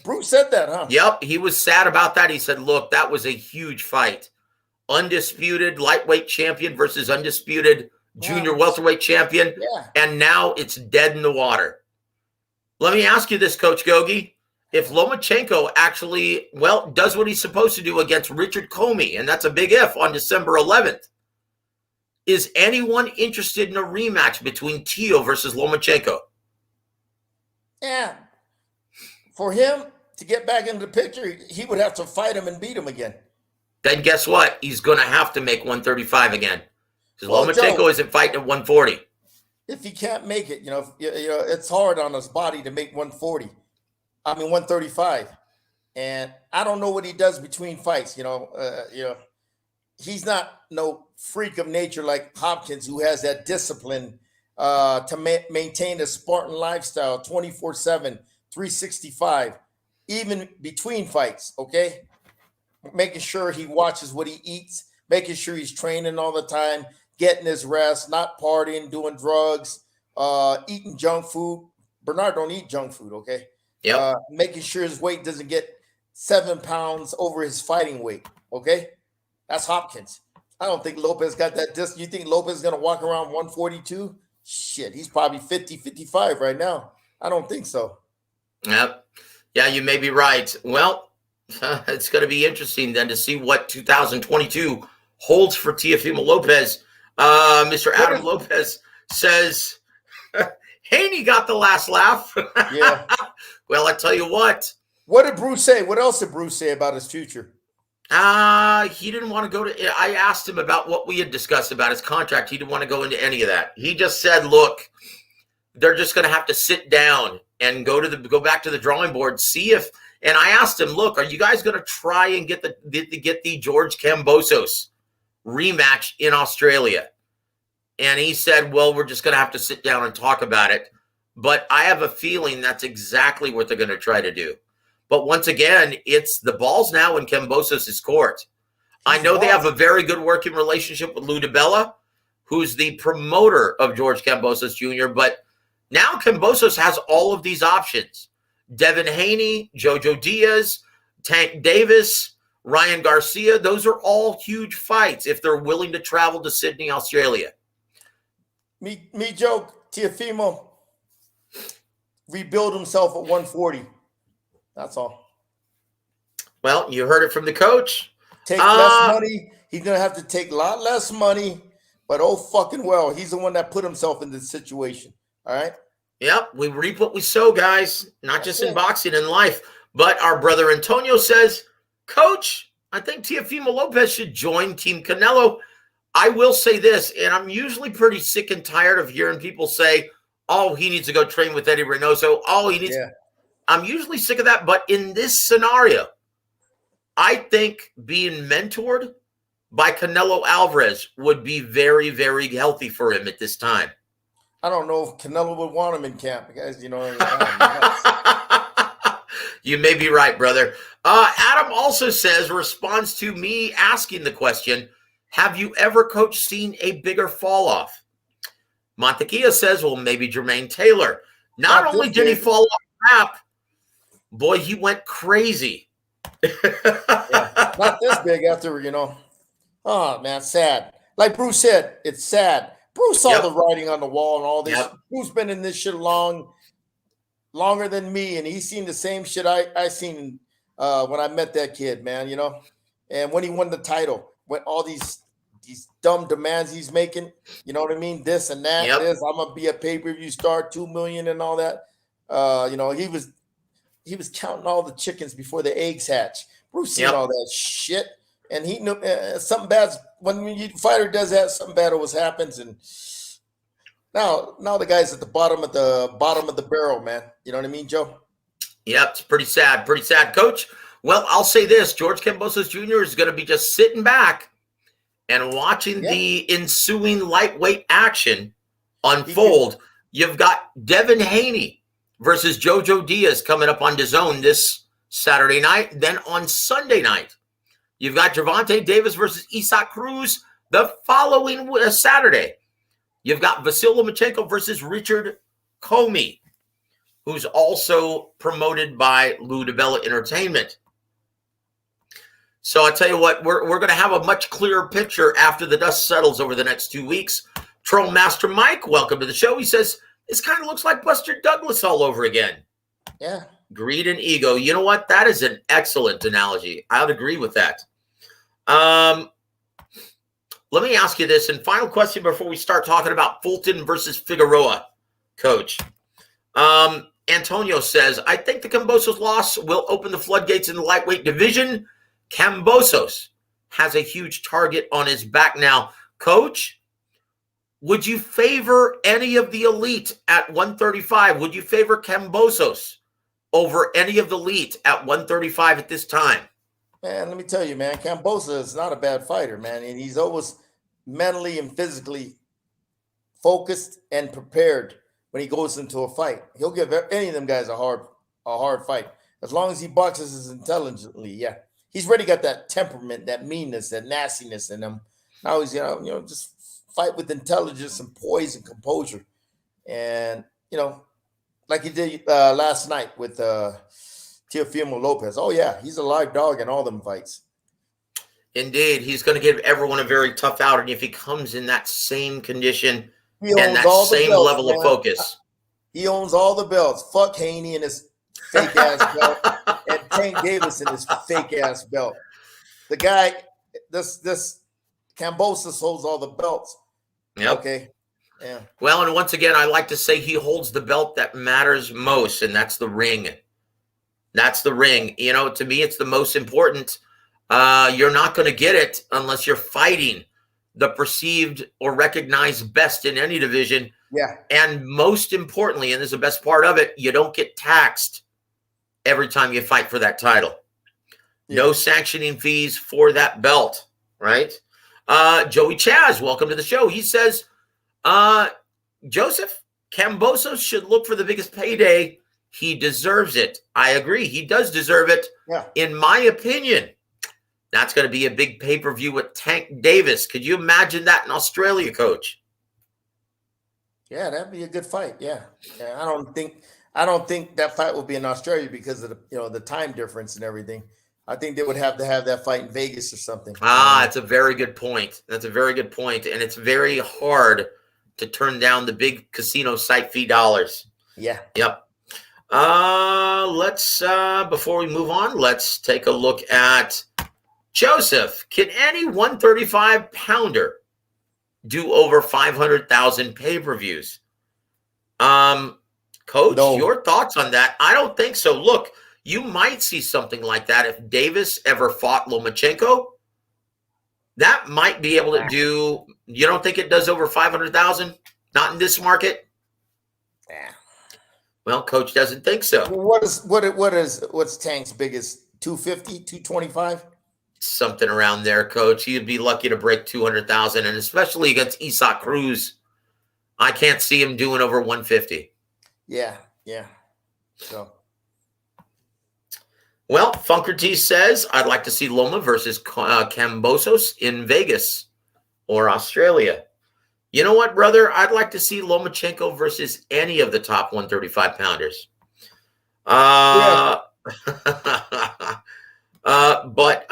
Bruce said that, huh? Yep. He was sad about that. He said, look, that was a huge fight. Undisputed lightweight champion versus undisputed junior welterweight champion. Yeah. And now it's dead in the water. Let me ask you this, Coach Gogue. If Lomachenko actually, does what he's supposed to do against Richard Comey, and that's a big if, on December 11th, is anyone interested in a rematch between Teo versus Lomachenko? Yeah. For him to get back into the picture, he would have to fight him and beat him again. Then guess what? He's going to have to make 135 again. Because Lomachenko isn't fighting at 140. If he can't make it, it's hard on his body to make 135. And I don't know what he does between fights. He's not no freak of nature like Hopkins, who has that discipline to maintain a Spartan lifestyle 24/7, 365, even between fights. Okay, making sure he watches what he eats, making sure he's training all the time, getting his rest, not partying, doing drugs, eating junk food. Bernard don't eat junk food. Okay. Yeah. Making sure his weight doesn't get 7 pounds over his fighting weight. Okay. That's Hopkins. I don't think Lopez got that. You think Lopez is going to walk around 142? Shit, he's probably 50, 55 right now. I don't think so. Yep. Yeah, you may be right. Well, it's going to be interesting then to see what 2022 holds for Teofimo Lopez. Mr. Adam Lopez says, Haney got the last laugh. Yeah. Well, I tell you what. What did Bruce say? What else did Bruce say about his future? He didn't want to go to. I asked him about what we had discussed about his contract. He didn't want to go into any of that. He just said, "Look, they're just going to have to sit down and go back to the drawing board, see if." And I asked him, "Look, are you guys going to try and get the George Kambosos rematch in Australia?" And he said, "Well, we're just going to have to sit down and talk about it." But I have a feeling that's exactly what they're going to try to do. But once again, it's the ball's now in Kambosos' court. I know they have a very good working relationship with Lou DiBella, who's the promoter of George Kambosos Jr., but now Kambosos has all of these options. Devin Haney, Jojo Diaz, Tank Davis, Ryan Garcia, those are all huge fights if they're willing to travel to Sydney, Australia. Me joke, Teofimo rebuild himself at 140. That's all. Well, you heard it from the coach. Take less money. He's going to have to take a lot less money, but oh fucking well, he's the one that put himself in this situation. All right? Yep, we reap what we sow, guys. Not just in boxing, in life. But our brother Antonio says, Coach, I think Teofimo Lopez should join Team Canelo. I will say this, and I'm usually pretty sick and tired of hearing people say, oh, he needs to go train with Eddie Reynoso. Oh, he needs. Yeah. I'm usually sick of that. But in this scenario, I think being mentored by Canelo Alvarez would be very, very healthy for him at this time. I don't know if Canelo would want him in camp, guys. You know, you may be right, brother. Adam also says, responds to me asking the question, have you ever, coach, seen a bigger fall off? Montequilla says, well, maybe Jermaine Taylor. Not only did he fall off the map, boy, he went crazy. Yeah, not this big after, you know. Oh, man, sad. Like Bruce said, it's sad. Bruce saw the writing on the wall and all this. Bruce been in this shit longer than me, and he's seen the same shit I seen when I met that kid, man, you know. And when he won the title, when all these dumb demands he's making, you know what I mean? This and that, this, I'm gonna be a pay-per-view star, 2 million and all that. You know, he was counting all the chickens before the eggs hatch. Bruce seen all that shit. And he knew something bad. When your fighter does that, something bad always happens. And now the guy's at the bottom of the barrel, man. You know what I mean, Joe? Yep, it's pretty sad, coach. Well, I'll say this: George Kambosos Jr. is going to be just sitting back and watching the ensuing lightweight action unfold. You've got Devin Haney versus Jojo Diaz coming up on DAZN this Saturday night. Then on Sunday night, you've got Gervonta Davis versus Isaac Cruz the following Saturday. You've got Vasyl Lomachenko versus Richard Comey, who's also promoted by Lou DiBella Entertainment. So I tell you what, we're going to have a much clearer picture after the dust settles over the next 2 weeks. Troll Master Mike, welcome to the show. He says, this kind of looks like Buster Douglas all over again. Yeah. Greed and ego. You know what? That is an excellent analogy. I would agree with that. Let me ask you this, and final question before we start talking about Fulton versus Figueroa, coach. Antonio says, I think the Kambosos loss will open the floodgates in the lightweight division. Kambosos has a huge target on his back now. Coach, would you favor any of the elite at 135? Would you favor Kambosos over any of the elite at 135 at this time? Man, let me tell you, man, Kambosos is not a bad fighter, man. And he's always mentally and physically focused and prepared when he goes into a fight. He'll give any of them guys a hard fight. As long as he boxes intelligently, yeah. He's already got that temperament, that meanness, that nastiness in him. Now he's, just fight with intelligence and poise and composure. And, like he did last night with Teofimo Lopez. Oh, yeah, he's a live dog in all them fights. Indeed. He's going to give everyone a very tough outing if he comes in that same condition and that same level of focus. He owns all the belts. Fuck Haney and his fake-ass belt. And Tank Davis in his fake-ass belt. The guy, this Kambosos holds all the belts. Yep. Okay. Yeah. Well, and once again, I like to say he holds the belt that matters most, and that's the ring. That's the ring. To me, it's the most important. You're not going to get it unless you're fighting the perceived or recognized best in any division. Yeah. And most importantly, and this is the best part of it, you don't get taxed every time you fight for that title. Yeah. No sanctioning fees for that belt, right? Joey Chaz, welcome to the show. He says, Joseph, Kambosos should look for the biggest payday. He deserves it. I agree. He does deserve it. Yeah. In my opinion, that's going to be a big pay-per-view with Tank Davis. Could you imagine that in Australia, Coach? Yeah, that'd be a good fight. Yeah. I don't think that fight will be in Australia because of the time difference and everything. I think they would have to have that fight in Vegas or something. That's a very good point. That's a very good point. And it's very hard to turn down the big casino site fee dollars. Yeah. Yep. Let's before we move on, let's take a look at Joseph. Can any 135 pounder do over 500,000 pay-per-views? Coach, No. Your thoughts on that? I don't think so. Look, You might see something like that if Davis ever fought Lomachenko. That might be able to do. You don't think it does over 500,000? Not in this market. Yeah. Well, coach doesn't think so. What's Tank's biggest? 250, 225? Something around there, coach. He'd be lucky to break 200,000, and especially against Isaac Cruz, I can't see him doing over 150. Yeah. So. Well, Funker T says, I'd like to see Loma versus Kambosos in Vegas or Australia. You know what, brother? I'd like to see Lomachenko versus any of the top 135 pounders. Yeah. But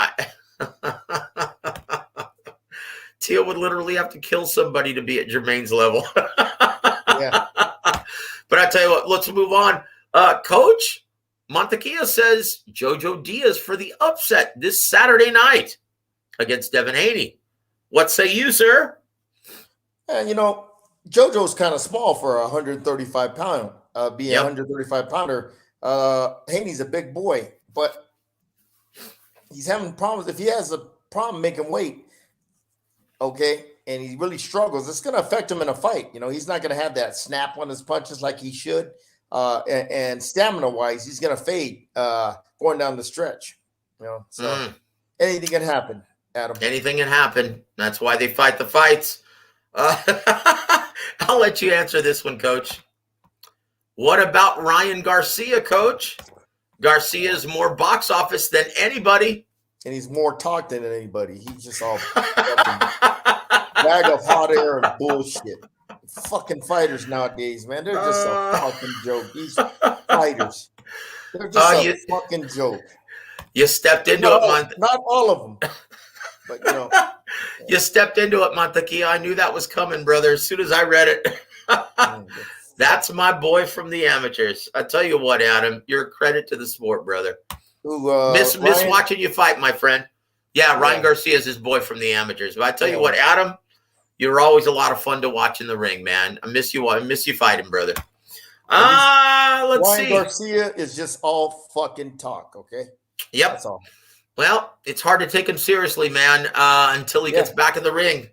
Teal would literally have to kill somebody to be at Jermaine's level. Yeah. But I tell you what, let's move on. Coach Montequilla says Jojo Diaz for the upset this Saturday night against Devin Haney. What say you, sir? And Jojo's kind of small for a 135 pound, being a 135 pounder. Haney's a big boy, but he's having problems. If he has a problem making weight, okay, and he really struggles, it's going to affect him in a fight. He's not going to have that snap on his punches like he should. And stamina-wise, he's going to fade going down the stretch. So anything can happen, Adam. Anything can happen. That's why they fight the fights. I'll let you answer this one, Coach. What about Ryan Garcia, Coach? Garcia's more box office than anybody. And he's more talk than anybody. He's just all bag of hot air and bullshit. Fucking fighters nowadays, man. They're just a fucking joke. These fighters. They're just a fucking joke. You stepped into it, not all of them. But, You stepped into it, Montequilla. I knew that was coming, brother, as soon as I read it. That's my boy from the amateurs. I tell you what, Adam, you're a credit to the sport, brother. Miss watching you fight, my friend. Yeah, Ryan Garcia is his boy from the amateurs. But I tell you what, Adam, you're always a lot of fun to watch in the ring, man. I miss you fighting, brother. Let's see. Ryan Garcia is just all fucking talk, okay? Yep. That's all. Well, it's hard to take him seriously, man, until he gets back in the ring.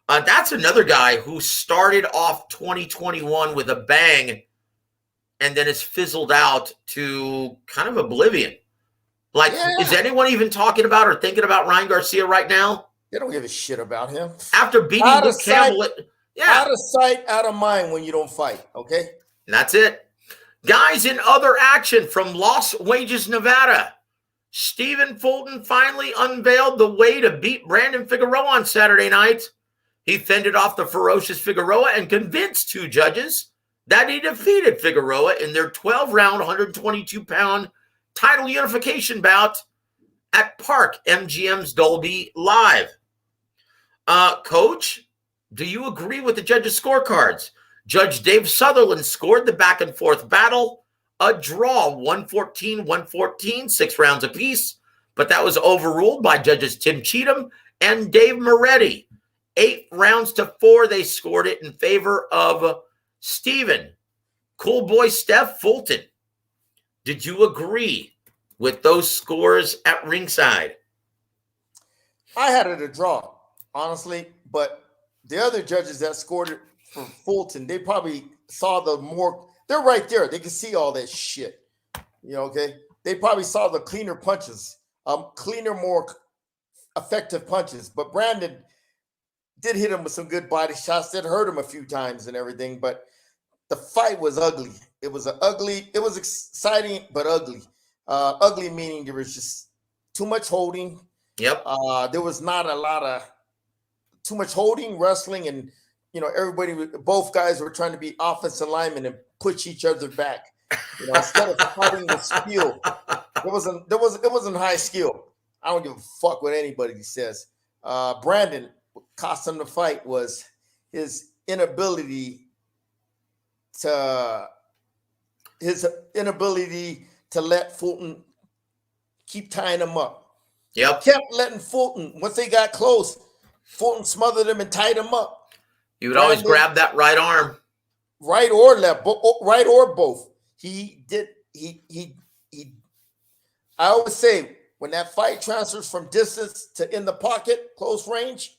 That's another guy who started off 2021 with a bang and then has fizzled out to kind of oblivion. Is anyone even talking about or thinking about Ryan Garcia right now? They don't give a shit about him. After beating Luke Campbell. Out of sight, out of mind when you don't fight, okay? And that's it. Guys, in other action from Las Vegas, Nevada, Stephen Fulton finally unveiled the way to beat Brandon Figueroa on Saturday night. He fended off the ferocious Figueroa and convinced two judges that he defeated Figueroa in their 12-round, 122-pound title unification bout at Park MGM's Dolby Live. Coach, do you agree with the judges' scorecards? Judge Dave Sutherland scored the back-and-forth battle a draw, 114-114, 6 rounds apiece, but that was overruled by judges Tim Cheatham and Dave Moretti. 8 rounds to 4, they scored it in favor of Stephen. Cool boy Steph Fulton. Did you agree with those scores at ringside? I had it a draw, honestly, but the other judges that scored it for Fulton, they probably saw they're right there. They can see all that shit. Okay? They probably saw the cleaner punches, more effective punches. But Brandon did hit him with some good body shots that hurt him a few times and everything. But the fight was ugly. It was exciting, but ugly. Ugly meaning there was just too much holding. Yep. There was not a lot of too much holding, wrestling, and both guys were trying to be offensive linemen and push each other back. Instead of fighting with skill, it wasn't high skill. I don't give a fuck what anybody says. Brandon, what cost him the fight was his inability to let Fulton keep tying him up. Yep. Kept letting Fulton, once they got close, Fulton smothered him and tied him up. You would always grab that right arm. Right or left, right or both. He I always say when that fight transfers from distance to in the pocket, close range,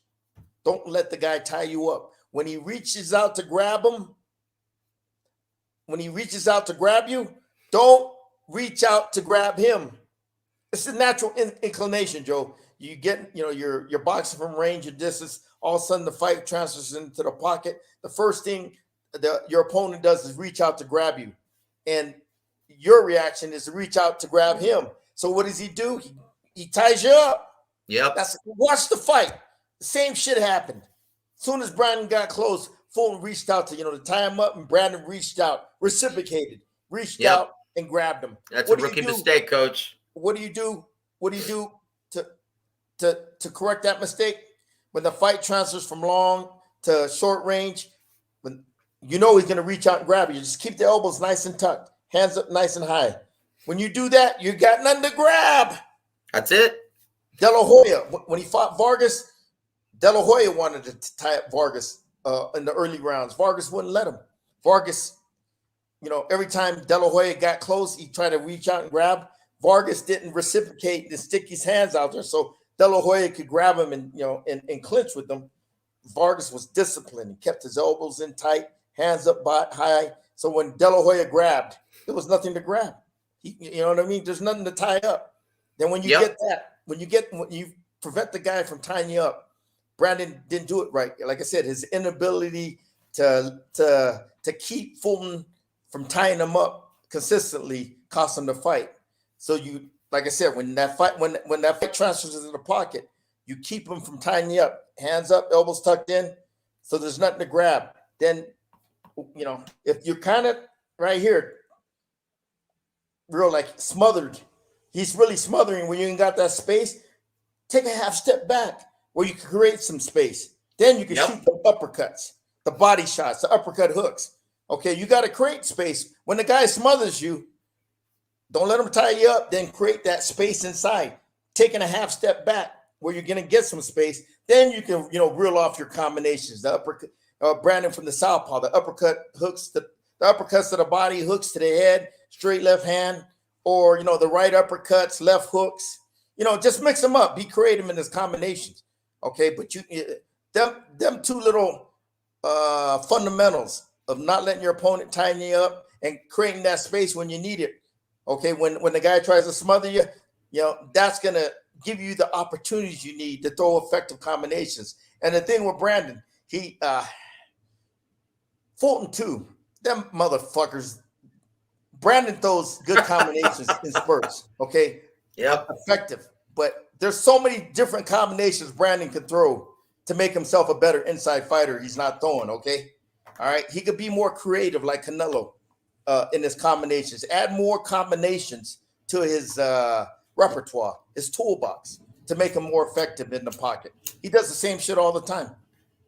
don't let the guy tie you up. When he reaches out to grab him, when he reaches out to grab you, don't reach out to grab him. It's a natural inclination, Joe. You get, you're boxing from range and distance. All of a sudden, the fight transfers into the pocket. The first thing your opponent does is reach out to grab you, and your reaction is to reach out to grab him. So what does he do? He ties you up. Yep. Watch the fight. The same shit happened. As soon as Brandon got close, Fulton reached out to tie him up, and Brandon reached out, reciprocated, reached out and grabbed him. That's a rookie mistake, Coach. What do you do? What do you do to correct that mistake? When the fight transfers from long to short range, when he's going to reach out and grab you, just keep the elbows nice and tucked, hands up nice and high. When you do that, you got nothing to grab. That's it. De La Hoya, when he fought Vargas, De La Hoya wanted to tie up Vargas in the early rounds. Vargas wouldn't let him. Vargas, every time De La Hoya got close, he tried to reach out and grab. Vargas didn't reciprocate and stick his hands out there, so De La Hoya could grab him and clinch with him. Vargas was disciplined. He kept his elbows in tight, hands up high. So when De La Hoya grabbed, there was nothing to grab. You know what I mean? There's nothing to tie up. Then when you get that, when you prevent the guy from tying you up, Brandon didn't do it right. Like I said, his inability to keep Fulton from tying him up consistently cost him the fight. So like I said, when that fight transfers into the pocket, you keep him from tying you up, hands up, elbows tucked in, so there's nothing to grab. Then, if you're kind of right here, real like smothered, he's really smothering when you ain't got that space. Take a half step back where you can create some space. Then you can shoot the uppercuts, the body shots, the uppercut hooks. Okay, you got to create space. When the guy smothers you, don't let him tie you up. Then create that space inside. Taking a half step back where you're going to get some space. Then you can, reel off your combinations. The uppercut, Brandon from the southpaw, the uppercut hooks, the uppercuts to the body, hooks to the head, straight left hand, or, the right uppercuts, left hooks. Just mix them up. Be creative in his combinations. Okay, but them two little fundamentals of not letting your opponent tie you up and creating that space when you need it. Okay, when the guy tries to smother you, that's going to give you the opportunities you need to throw effective combinations. And the thing with Brandon, Fulton too, them motherfuckers, Brandon throws good combinations in spurts, okay? Yep. Effective. But there's so many different combinations Brandon could throw to make himself a better inside fighter he's not throwing, okay? All right? He could be more creative like Canelo in his combinations. Add more combinations to his repertoire, his toolbox, to make him more effective in the pocket. He does the same shit all the time.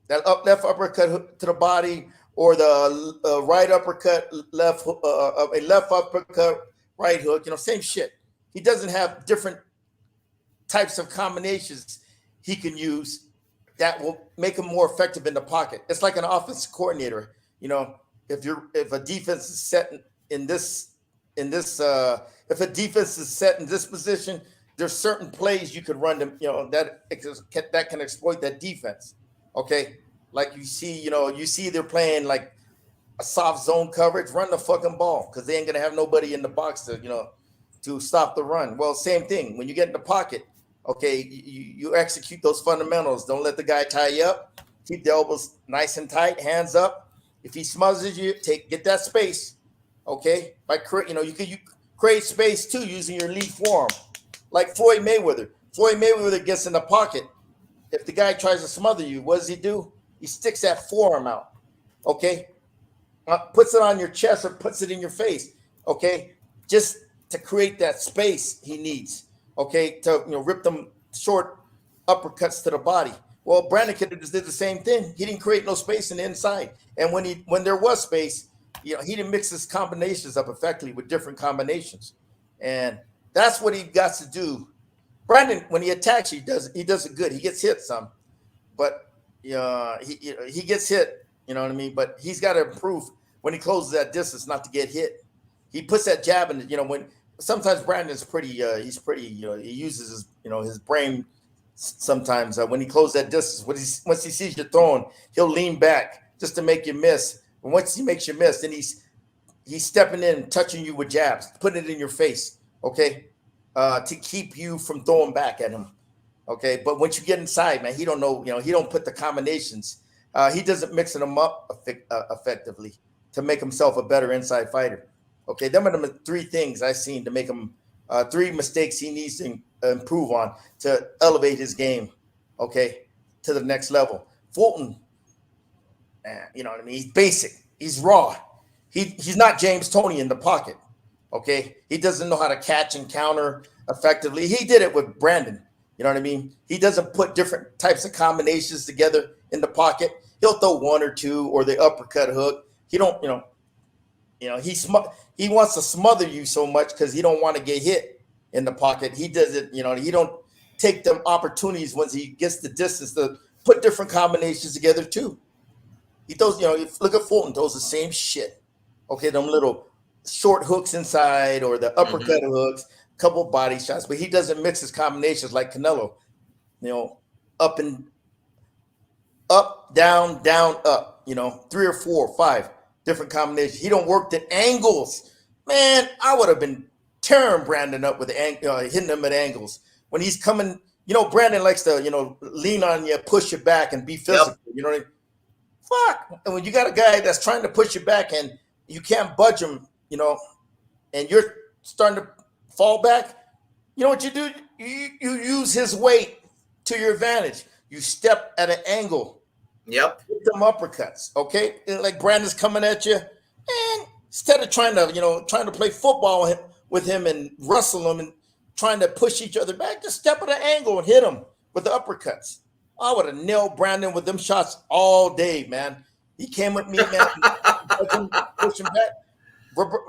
That left uppercut to the body, or the right uppercut, left uppercut, right hook, same shit. He doesn't have different types of combinations he can use that will make him more effective in the pocket. It's like an offensive coordinator. If a defense is set in this, if a defense is set in this position, there's certain plays you could run them, that can exploit that defense. Okay. Like you see they're playing like a soft zone coverage, run the fucking ball because they ain't gonna have nobody in the box to stop the run. Well, same thing. When you get in the pocket, okay, you execute those fundamentals. Don't let the guy tie you up. Keep the elbows nice and tight, hands up. If he smothers you, get that space. Okay, you can create space too using your lead forearm, like Floyd Mayweather. Floyd Mayweather gets in the pocket. If the guy tries to smother you, what does he do? He sticks that forearm out, okay? Puts it on your chest or puts it in your face, okay? Just to create that space he needs, okay? To rip them short uppercuts to the body. Well, Brandon could have just did the same thing. He didn't create no space in the inside, and when there was space, he didn't mix his combinations up effectively with different combinations, and that's what he got to do. Brandon, when he attacks, he does it good. He gets hit some, but he gets hit. You know what I mean? But he's got to improve when he closes that distance not to get hit. He puts that jab in. sometimes Brandon's pretty. He's pretty. He uses his brain. Sometimes when he closes that distance, once he sees you throwing, he'll lean back just to make you miss. And once he makes you miss, then he's stepping in and touching you with jabs, putting it in your face, okay, to keep you from throwing back at him, okay. But once you get inside, man, he don't know. He don't put the combinations. He doesn't mix them up effectively to make himself a better inside fighter. Okay, them are the three things I've seen to make him. Three mistakes he needs to improve on to elevate his game, okay, to the next level. Fulton, you know what I mean? He's basic. He's raw. He's not James Toney in the pocket, okay? He doesn't know how to catch and counter effectively. He did it with Brandon, you know what I mean? He doesn't put different types of combinations together in the pocket. He'll throw one or two or the uppercut hook. He don't, he wants to smother you so much because he don't want to get hit in the pocket. He does it, he don't take them opportunities once he gets the distance to put different combinations together too. He throws, look at Fulton, throws the same shit. Okay, them little short hooks inside or the uppercut hooks, couple body shots, but he doesn't mix his combinations like Canelo. Up and up, down, down, up. 3 or 4 or 5 different combinations. He don't work the angles. Man, I would have been tearing Brandon up with hitting him at angles when he's coming. Brandon likes to lean on you, push you back, and be physical. Yep. You know what I mean? Fuck. And when you got a guy that's trying to push you back and you can't budge him, and you're starting to fall back, you know what you do? You use his weight to your advantage. You step at an angle. Yep. With them uppercuts, okay? Like Brandon's coming at you, and instead of trying to play football with him and wrestle him and trying to push each other back, just step at an angle and hit him with the uppercuts. I would have nailed Brandon with them shots all day, man. He came with me, man. Push him back.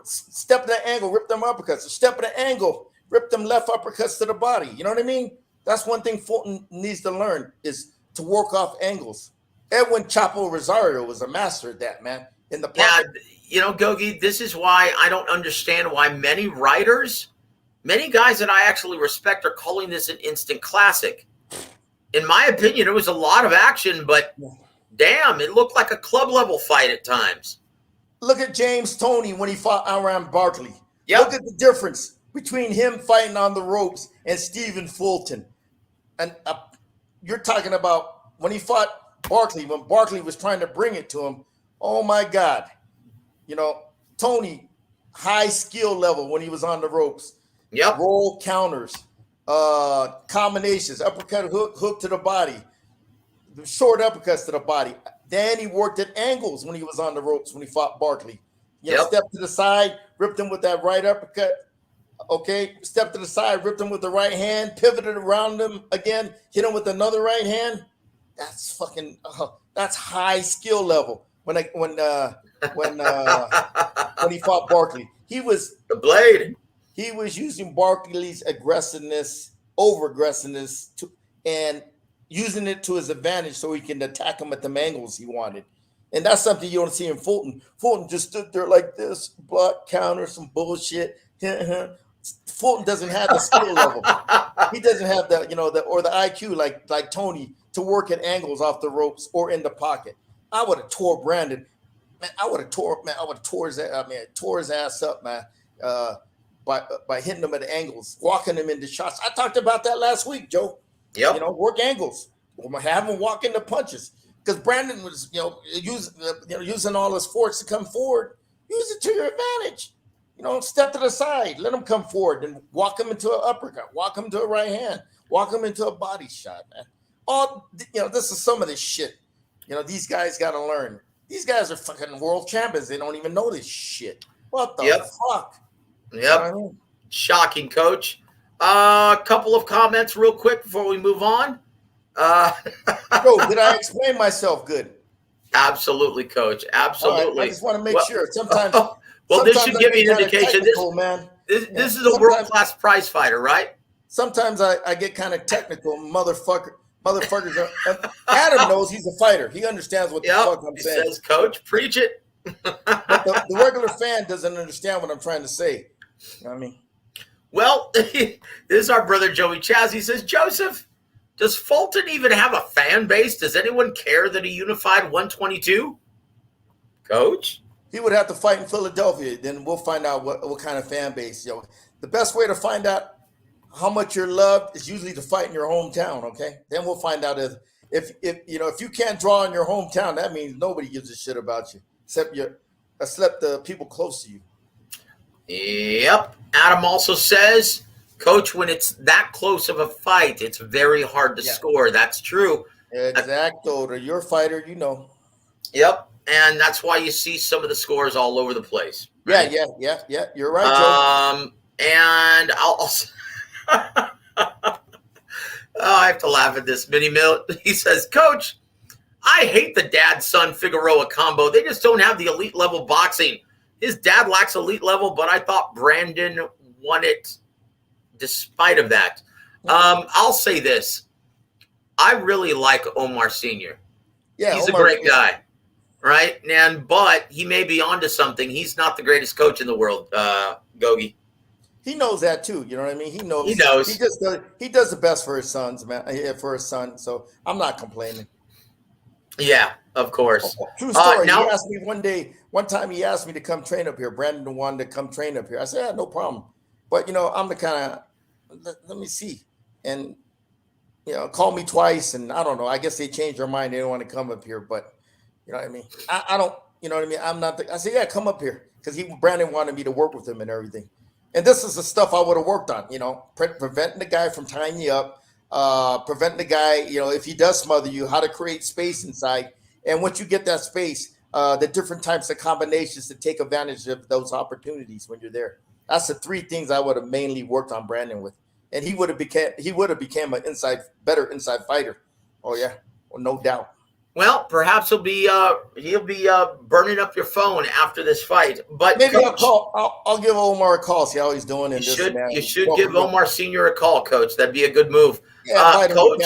Step at that angle, rip them uppercuts. Step at an angle, rip them left uppercuts to the body. You know what I mean? That's one thing Fulton needs to learn is to work off angles. Edwin Chapo Rosario was a master at that, man. In the pocket. Yeah, Gogue, this is why I don't understand why many writers, many guys that I actually respect are calling this an instant classic. In my opinion, it was a lot of action, but damn, it looked like a club level fight at times. Look at James Toney when he fought Iran Barkley. Yep. Look at the difference between him fighting on the ropes and Stephen Fulton. And you're talking about when he fought Barkley, when Barkley was trying to bring it to him. Oh my God. Toney, high skill level when he was on the ropes. Yep. Roll counters. Combinations, uppercut, hook to the body, short uppercuts to the body. Then he worked at angles when he was on the ropes when he fought Barkley. Step to the side, ripped him with that right uppercut. Okay, step to the side, ripped him with the right hand, pivoted around him again, hit him with another right hand. That's fucking. That's high skill level. When he fought Barkley, he was the blade. He was using Barkley's over-aggressiveness, and using it to his advantage so he can attack him at the angles he wanted. And that's something you don't see in Fulton. Fulton just stood there like this, block, counter, some bullshit. Fulton doesn't have the skill level. He doesn't have the IQ like Toney to work at angles off the ropes or in the pocket. I would have tore Brandon. Man, I would have tore his ass up, man. By hitting them at angles, walking them into shots. I talked about that last week, Joe. Yep. Work angles. Have him walk into punches because Brandon was, using all his force to come forward. Use it to your advantage. Step to the side, let him come forward, and walk him into an uppercut, walk him to a right hand, walk him into a body shot, man. This is some of this shit. These guys got to learn. These guys are fucking world champions. They don't even know this shit. What the fuck? Yep. Shocking, Coach. A couple of comments real quick before we move on. Bro, did I explain myself good? Absolutely, Coach. Absolutely. Right, I just want to make sure. Sometimes this should give me an indication. This is a world-class prize fighter, right? Sometimes I get kind of technical. Motherfuckers Adam knows he's a fighter. He understands what the fuck I'm saying. He says, Coach, preach it. But the regular fan doesn't understand what I'm trying to say. You know what I mean? Well, this is our brother Joey Chaz. He says, Joseph, does Fulton even have a fan base? Does anyone care that he unified 122? Coach? He would have to fight in Philadelphia. Then we'll find out what kind of fan base. The best way to find out how much you're loved is usually to fight in your hometown. Okay, then we'll find out if you can't draw in your hometown, that means nobody gives a shit about you except the people close to you. Yep. Adam also says, Coach, when it's that close of a fight, it's very hard to score. That's true. Exacto. To your fighter, Yep. And that's why you see some of the scores all over the place. Right? Yeah. You're right, Joe. And I'll I have to laugh at this. Mini Mill. He says, Coach, I hate the dad-son Figueroa combo. They just don't have the elite level boxing. His dad lacks elite level, but I thought Brandon won it despite of that. I'll say this. I really like Omar Sr. Yeah, he's a great guy. Right? But he may be onto something. He's not the greatest coach in the world, Gogue. He knows that too. You know what I mean? He knows. He knows. He does the best for his sons, man. For his son. So I'm not complaining. Yeah, of course. True story. He asked me one time he asked me to come train up here. Brandon wanted to come train up here. I said, no problem. But I'm the kind of let me see. And called me twice, and I don't know. I guess they changed their mind. They don't want to come up here, but you know what I mean? I don't, you know what I mean? I'm not, I said, yeah, come up here. Because Brandon wanted me to work with him and everything. And this is the stuff I would have worked on, preventing the guy from tying you up, preventing the guy, if he does smother you, how to create space inside. And once you get that space, the different types of combinations to take advantage of those opportunities when you're there. That's the three things I would have mainly worked on Brandon with. And he would have became an better inside fighter. Oh yeah, well, no doubt. Well, perhaps he'll be burning up your phone after this fight. But maybe Coach, I'll give Omar a call, see how he's doing. You should give Omar Sr. a call, Coach. That'd be a good move. Yeah, Coach.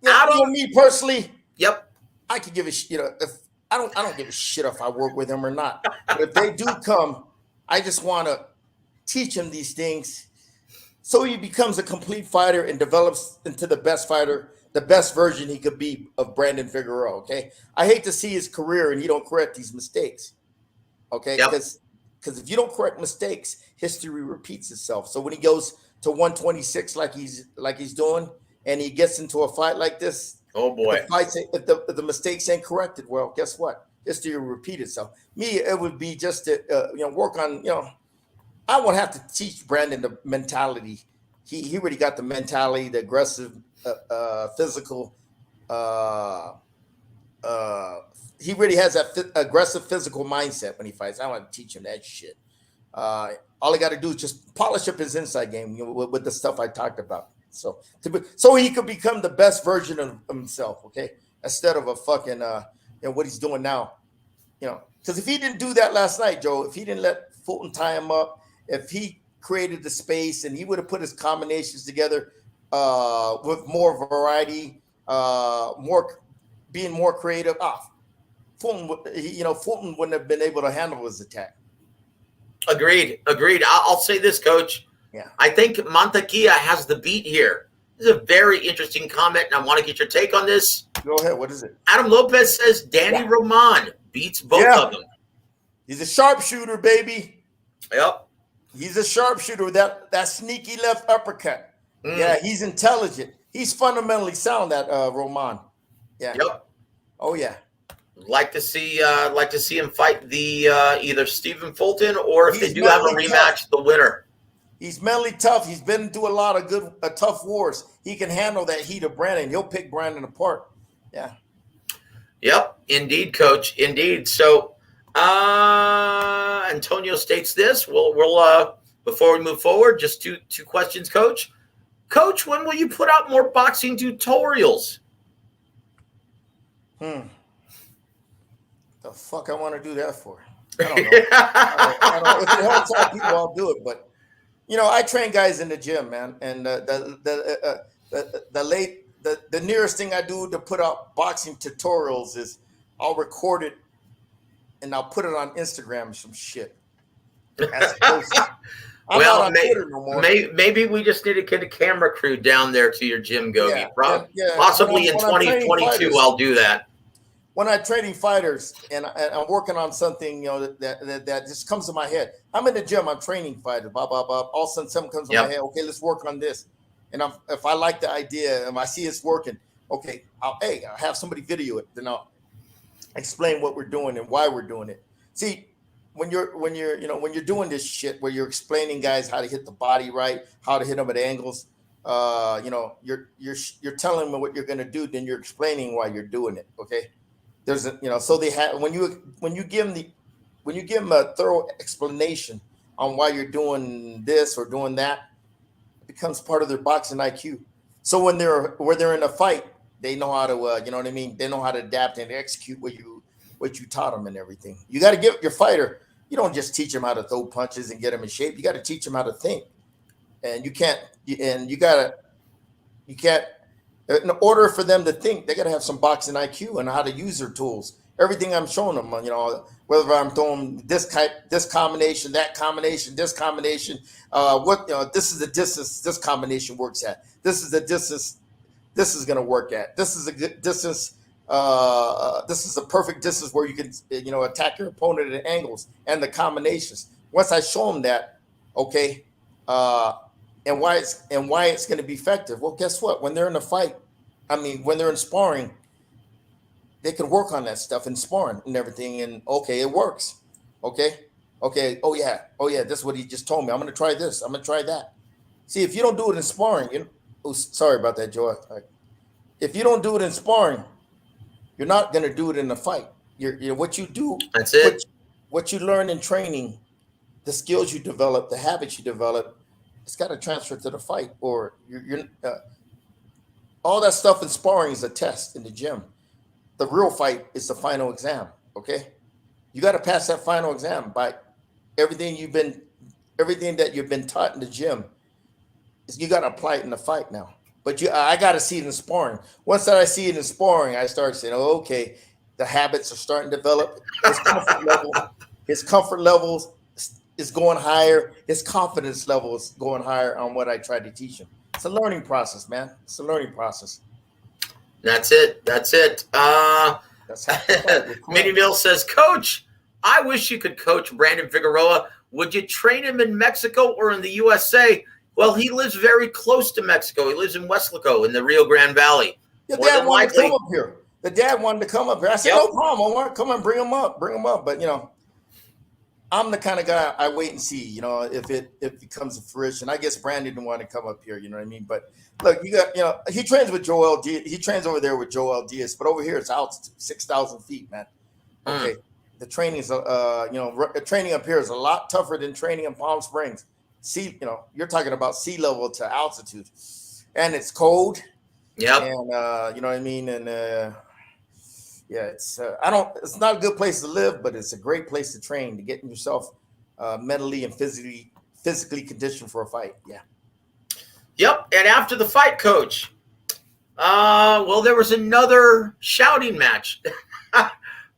Adam, me personally. Yep. I could give a if I don't give a shit if I work with him or not. But if they do come, I just want to teach him these things so he becomes a complete fighter and develops into the best fighter, the best version he could be of Brandon Figueroa, okay? I hate to see his career and he don't correct these mistakes, okay? Because if you don't correct mistakes, history repeats itself. So when he goes to 126 like he's doing and he gets into a fight like this, oh boy. If the mistakes ain't corrected, well, guess what? History will repeat itself. Me, it would be just to work on, I would have to teach Brandon the mentality. He already got the mentality, the aggressive, physical. He really has that aggressive physical mindset when he fights. I want to teach him that shit. All I got to do is just polish up his inside game with the stuff I talked about. So he could become the best version of himself. Okay, instead of a fucking what he's doing now. Because if he didn't do that last night, Joe, if he didn't let Fulton tie him up, if he created the space and he would have put his combinations together with more variety, being more creative. Fulton wouldn't have been able to handle his attack. Agreed. I'll say this, Coach. Yeah. I think Montequilla has the beat here. This is a very interesting comment, and I want to get your take on this. Go ahead. What is it? Adam Lopez says Danny Roman beats both of them. He's a sharpshooter, baby. Yep. He's a sharpshooter with that sneaky left uppercut. Yeah, he's intelligent. He's fundamentally sound, that Roman. Yeah. Yep. Oh yeah. Like to see him fight the either Stephen Fulton or if they do have a rematch, the winner. He's mentally tough. He's been through a lot of tough wars. He can handle that heat of Brandon. He'll pick Brandon apart. Yeah. Yep. Indeed, Coach. Indeed. So Antonio states this. We'll before we move forward, just two questions, Coach. Coach, when will you put out more boxing tutorials? The fuck I want to do that for? I don't know. I don't know. If it helps out people, I'll do it. But I train guys in the gym, man, and the nearest thing I do to put out boxing tutorials is I'll record it and I'll put it on Instagram or some shit. I'm not on Twitter no more. Maybe we just need to get a camera crew down there to your gym, Gogue. Yeah. Possibly in 2022, I'll do that. When I'm training fighters and I'm working on something, that just comes to my head. I'm in the gym, I'm training fighters, blah, blah, blah. All of a sudden something comes to my head. Okay, let's work on this. And if I like the idea and I see it's working, okay, I'll have somebody video it. Then I'll explain what we're doing and why we're doing it. See, when you're doing this shit where you're explaining guys how to hit the body right, how to hit them at angles, you're telling them what you're going to do, then you're explaining why you're doing it. Okay. There's so they have, when you give them a thorough explanation on why you're doing this or doing that, it becomes part of their boxing IQ. So when they're in a fight, they know how to, they know how to adapt and execute what you taught them and everything. You got to give your fighter, you don't just teach them how to throw punches and get them in shape. You got to teach them how to think. And you can't, in order for them to think, they got to have some boxing IQ and how to use their tools. Everything I'm showing them, whether I'm throwing this combination, that combination, this combination, this is the distance this combination works at. This is the distance this is going to work at. This is a good distance. This is a perfect distance where you can, attack your opponent at angles and the combinations. Once I show them that, okay, and why it's going to be effective. Well, guess what? When they're in a fight, when they're in sparring, they can work on that stuff in sparring and everything. And okay, it works. Okay. Oh yeah. This is what he just told me. I'm going to try this. I'm going to try that. See, if you don't do it in sparring, sorry about that, Joe. If you don't do it in sparring, you're not going to do it in a fight. You're what you do. That's it. What you learn in training, the skills you develop, the habits you develop, it's got to transfer to the fight. Or you're all that stuff in sparring is a test in the gym. The real fight is the final exam. Okay, you got to pass that final exam by everything that you've been taught in the gym. You got to apply it in the fight now. But I got to see it in sparring. Once that I see it in sparring, I start saying, oh, okay, the habits are starting to develop. His comfort levels is going higher. His confidence level is going higher on what I try to teach him. It's a learning process, man. It's a learning process. That's it. Minnie Mill says, Coach, I wish you could coach Brandon Figueroa. Would you train him in Mexico or in the USA? Well, he lives very close to Mexico. He lives in Weslaco in the Rio Grande Valley. The dad wanted to come up here. The dad wanted to come up here. I said, no problem, Omar. Come on, bring him up. But, I'm the kind of guy I wait and see, if it comes to fruition. I guess Brandon didn't want to come up here, you know what I mean? But look, you got, he trains with Joel Diaz. He trains over there with Joel Diaz, but over here it's altitude, 6,000 feet, man. Okay. The training is, training up here is a lot tougher than training in Palm Springs. You're talking about sea level to altitude, and it's cold. Yeah. And you know what I mean? And it's not a good place to live, but it's a great place to train, to get yourself mentally and physically conditioned for a fight. Yeah. Yep. And after the fight, Coach, there was another shouting match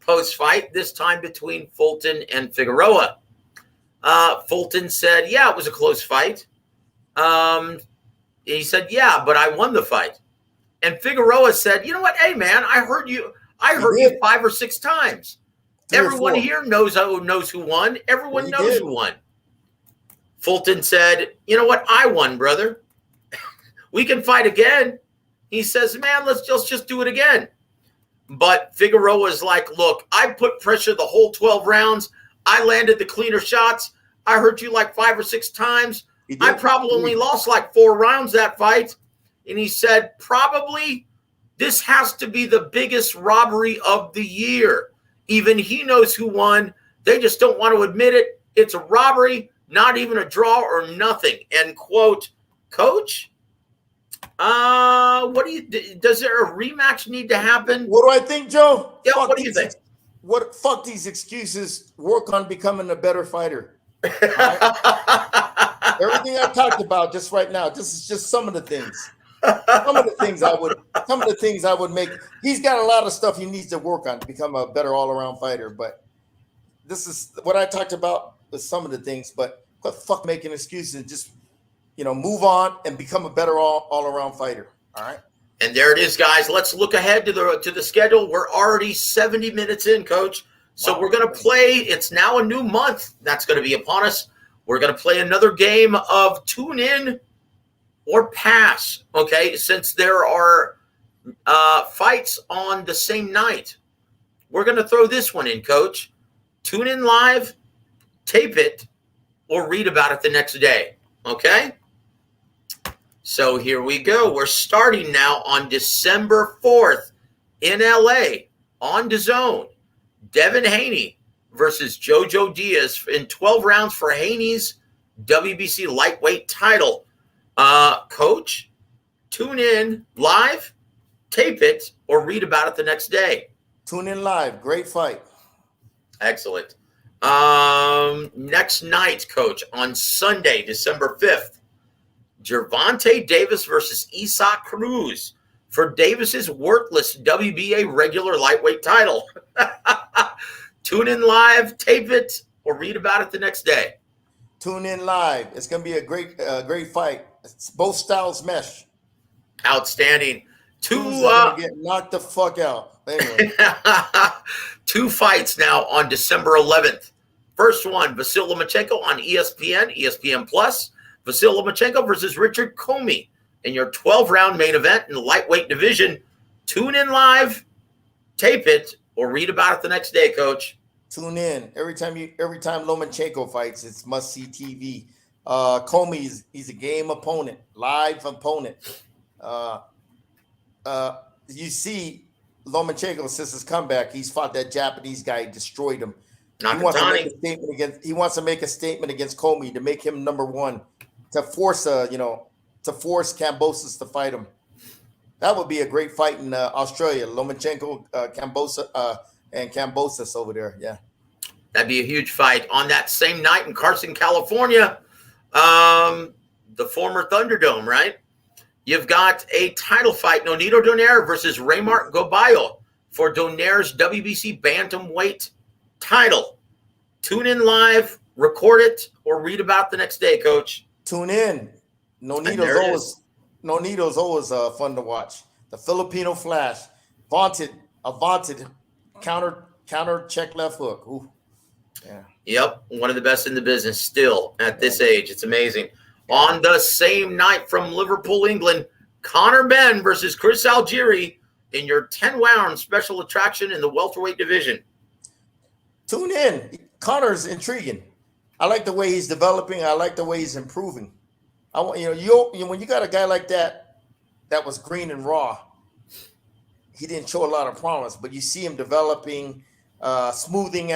post-fight, this time between Fulton and Figueroa. Fulton said, yeah, it was a close fight. He said, yeah, but I won the fight. And Figueroa said, you know what? Hey, man, I heard you 5 or 6 times. Everyone here knows who won. Everyone knows who won. Fulton said, you know what? I won, brother. We can fight again. He says, man, let's just do it again. But Figueroa's like, look, I put pressure the whole 12 rounds. I landed the cleaner shots. I hurt you like 5 or 6 times. I probably only lost like 4 rounds that fight. And he said, probably this has to be the biggest robbery of the year. Even he knows who won. They just don't want to admit it. It's a robbery, not even a draw or nothing. End quote. Coach, does there a rematch need to happen? What do I think, Joe? Yeah, what do you think? Fuck these excuses. Work on becoming a better fighter. Right? Everything I talked about just right now, this is just some of the things. Some of the things I would make. He's got a lot of stuff he needs to work on to become a better all-around fighter. But this is what I talked about with some of the things. But quit fuck making excuses and just, move on and become a better all-around fighter. All right. And there it is, guys. Let's look ahead to the schedule. We're already 70 minutes in, Coach. So we're going to play. It's now a new month that's going to be upon us. We're going to play another game of tune in or pass, okay? Since there are fights on the same night, we're going to throw this one in, Coach. Tune in live, tape it, or read about it the next day, okay? So here we go. We're starting now on December 4th in LA on DAZN. Devin Haney versus Jojo Diaz in 12 rounds for Haney's WBC lightweight title. Coach, tune in live, tape it, or read about it the next day. Tune in live. Great fight. Excellent. Next night, Coach, on Sunday, December 5th, Gervonta Davis versus Isaac Cruz for Davis's worthless WBA regular lightweight title. Tune in live, tape it, or read about it the next day. Tune in live. It's going to be a great fight. Both styles mesh. Outstanding. Get knocked the fuck out. Anyway. 2 fights now on December 11th. First one, Vasyl Lomachenko on ESPN Plus. Vasyl Lomachenko versus Richard Comey in your 12-round main event in the lightweight division. Tune in live, tape it, or read about it the next day, Coach. Tune in. Every time Lomachenko fights, it's must-see TV. Comey, he's a game opponent, live opponent. You see Lomachenko since his comeback, he's fought that Japanese guy, destroyed him. He wants to make a statement against Comey to make him number one, to force Kambosos to fight him. That would be a great fight in Australia. Lomachenko, Kambosos over there. Yeah. That'd be a huge fight. On that same night in Carson, California, the former Thunderdome, right? You've got a title fight, Nonito Donaire versus Raymart Goballo for Donaire's WBC bantamweight title. Tune in live, record it, or read about the next day, Coach. Tune in. Nonito's always fun to watch. The Filipino Flash, vaunted counter check left hook. Ooh. Yeah. Yep, one of the best in the business still at this age. It's amazing. On the same night from Liverpool, England, Conor Benn versus Chris Algieri in your 10-round special attraction in the welterweight division. Tune in. Conor's intriguing. I like the way he's developing. I like the way he's improving. When you got a guy like that was green and raw, he didn't show a lot of promise, but you see him developing, smoothening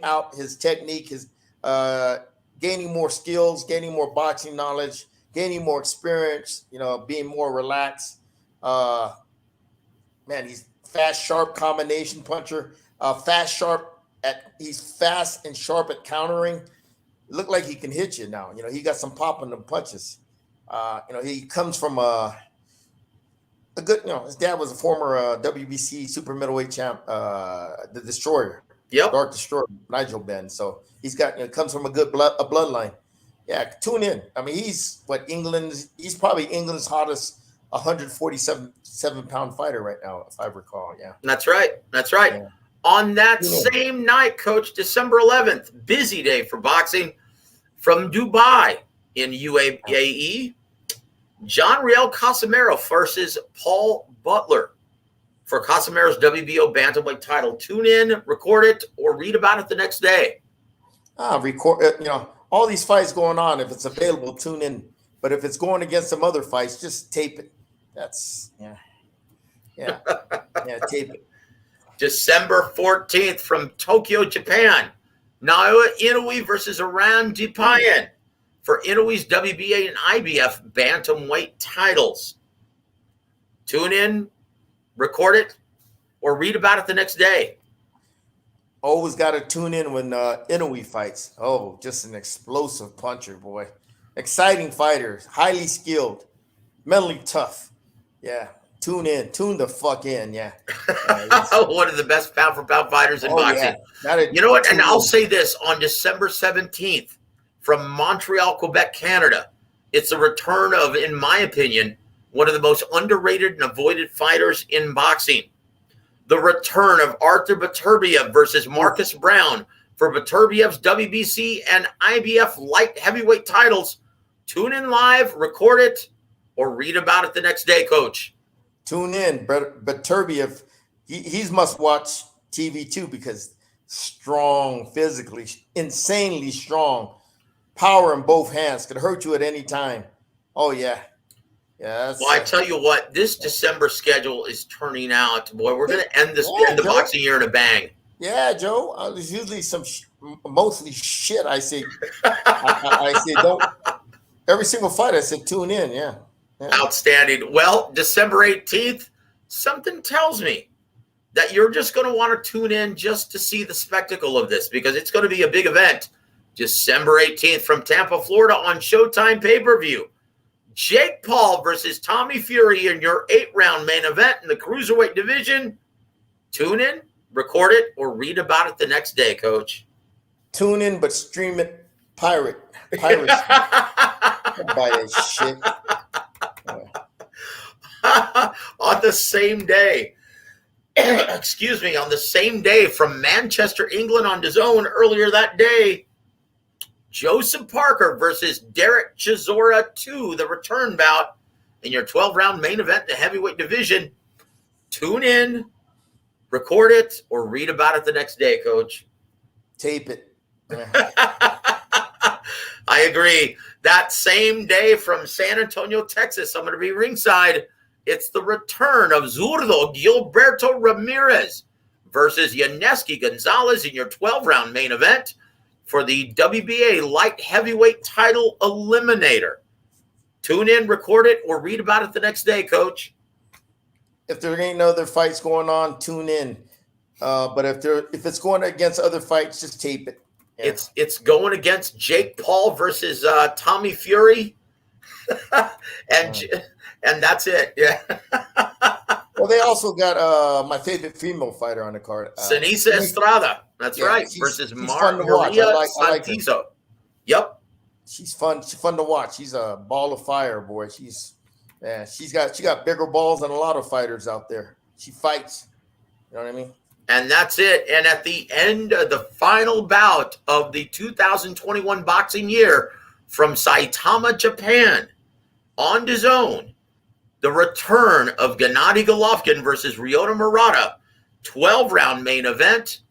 out his technique, his gaining more skills, gaining more boxing knowledge, gaining more experience, being more relaxed. He's fast, sharp combination puncher, he's fast and sharp at countering. Look like he can hit you now. He got some pop in the punches. He comes from a good, his dad was a former WBC super middleweight champ, the Destroyer. Yep. Dark Destroyer, Nigel Benn. So he's got, comes from a good bloodline. Yeah, tune in. I mean, he's probably England's hottest 147-pound fighter right now, if I recall. Yeah. That's right. Yeah. On that same night, Coach, December 11th, busy day for boxing from Dubai in UAE. John Riel Casimero versus Paul Butler for Casimero's WBO bantamweight title. Tune in, record it, or read about it the next day. Record it. All these fights going on. If it's available, tune in. But if it's going against some other fights, just tape it. Tape it. December 14th from Tokyo, Japan. Naoya Inoue versus Iran Depayan for Inoue's WBA and IBF bantamweight titles. Tune in, record it, or read about it the next day. Always got to tune in when Inoue fights. Oh, just an explosive puncher, boy. Exciting fighter, highly skilled, mentally tough. Yeah. Tune in. Tune the fuck in. Yeah. One of the best pound-for-pound fighters in boxing. Yeah. You know what? And I'll say this. On December 17th from Montreal, Quebec, Canada. It's the return of, in my opinion, one of the most underrated and avoided fighters in boxing. The return of Artur Beterbiev versus Marcus Brown for Beterbiev's WBC and IBF light heavyweight titles. Tune in live, record it, or read about it the next day, Coach. Tune in. Beterbiev, he's must-watch TV too, because strong physically, insanely strong, power in both hands, could hurt you at any time. Oh, yeah. Yeah. Well, I tell you what, this December schedule is turning out. Boy, we're going to end the boxing year in a bang. Yeah, Joe. There's usually some mostly shit. I say, I say, don't. Every single fight, I said, tune in. Yeah. Outstanding. Well, December 18th, something tells me that you're just going to want to tune in just to see the spectacle of this, because it's going to be a big event. December 18th from Tampa, Florida on Showtime pay-per-view. Jake Paul versus Tommy Fury in your 8-round main event in the cruiserweight division. Tune in, record it, or read about it the next day, Coach. Tune in, but stream it piracy. Buy that shit. On the same day, excuse me, on the same day from Manchester, England on DAZN earlier that day, Joseph Parker versus Derek Chisora 2, the return bout in your 12-round main event, the heavyweight division. Tune in, record it, or read about it the next day, Coach. Tape it. I agree. That same day from San Antonio, Texas, I'm going to be ringside. It's the return of Zurdo Gilberto Ramirez versus Yaneski Gonzalez in your 12-round main event for the WBA light heavyweight title eliminator. Tune in, record it, or read about it the next day, Coach. If there ain't no other fights going on, tune in. But if it's going against other fights, just tape it. Yeah. It's going against Jake Paul versus Tommy Fury, and that's it. Yeah. Well, they also got my favorite female fighter on the card, Sinisa Estrada. That's right. Versus Maria Santizo. Yep. She's fun. She's fun to watch. She's a ball of fire, boy. She's got bigger balls than a lot of fighters out there. She fights. You know what I mean? And that's it. And at the end of the final bout of the 2021 boxing year from Saitama, Japan, on DAZN, the return of Gennady Golovkin versus Ryota Murata, 12-round main event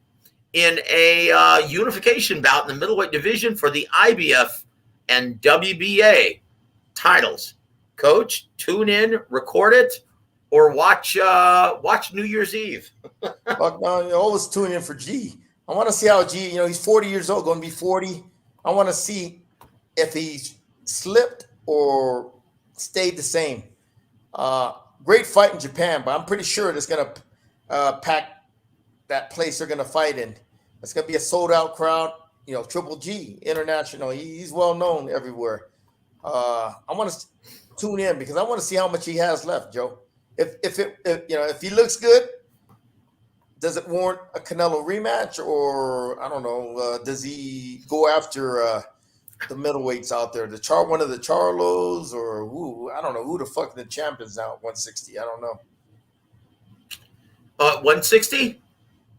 in a unification bout in the middleweight division for the IBF and WBA titles. Coach, tune in, record it, or watch New Year's Eve. Fuck no, you always tune in for G. I want to see how G, he's 40 years old, going to be 40. I want to see if he's slipped or stayed the same. Great fight in Japan, but I'm pretty sure it's going to pack that place they're going to fight in. It's going to be a sold-out crowd. Triple G, international. He's well-known everywhere. I want to tune in because I want to see how much he has left, Joe. If he looks good, does it warrant a Canelo rematch, or I don't know? Does he go after the middleweights out there, one of the Charlos, or who? I don't know who the fuck the champions now at 160. I don't know. 160.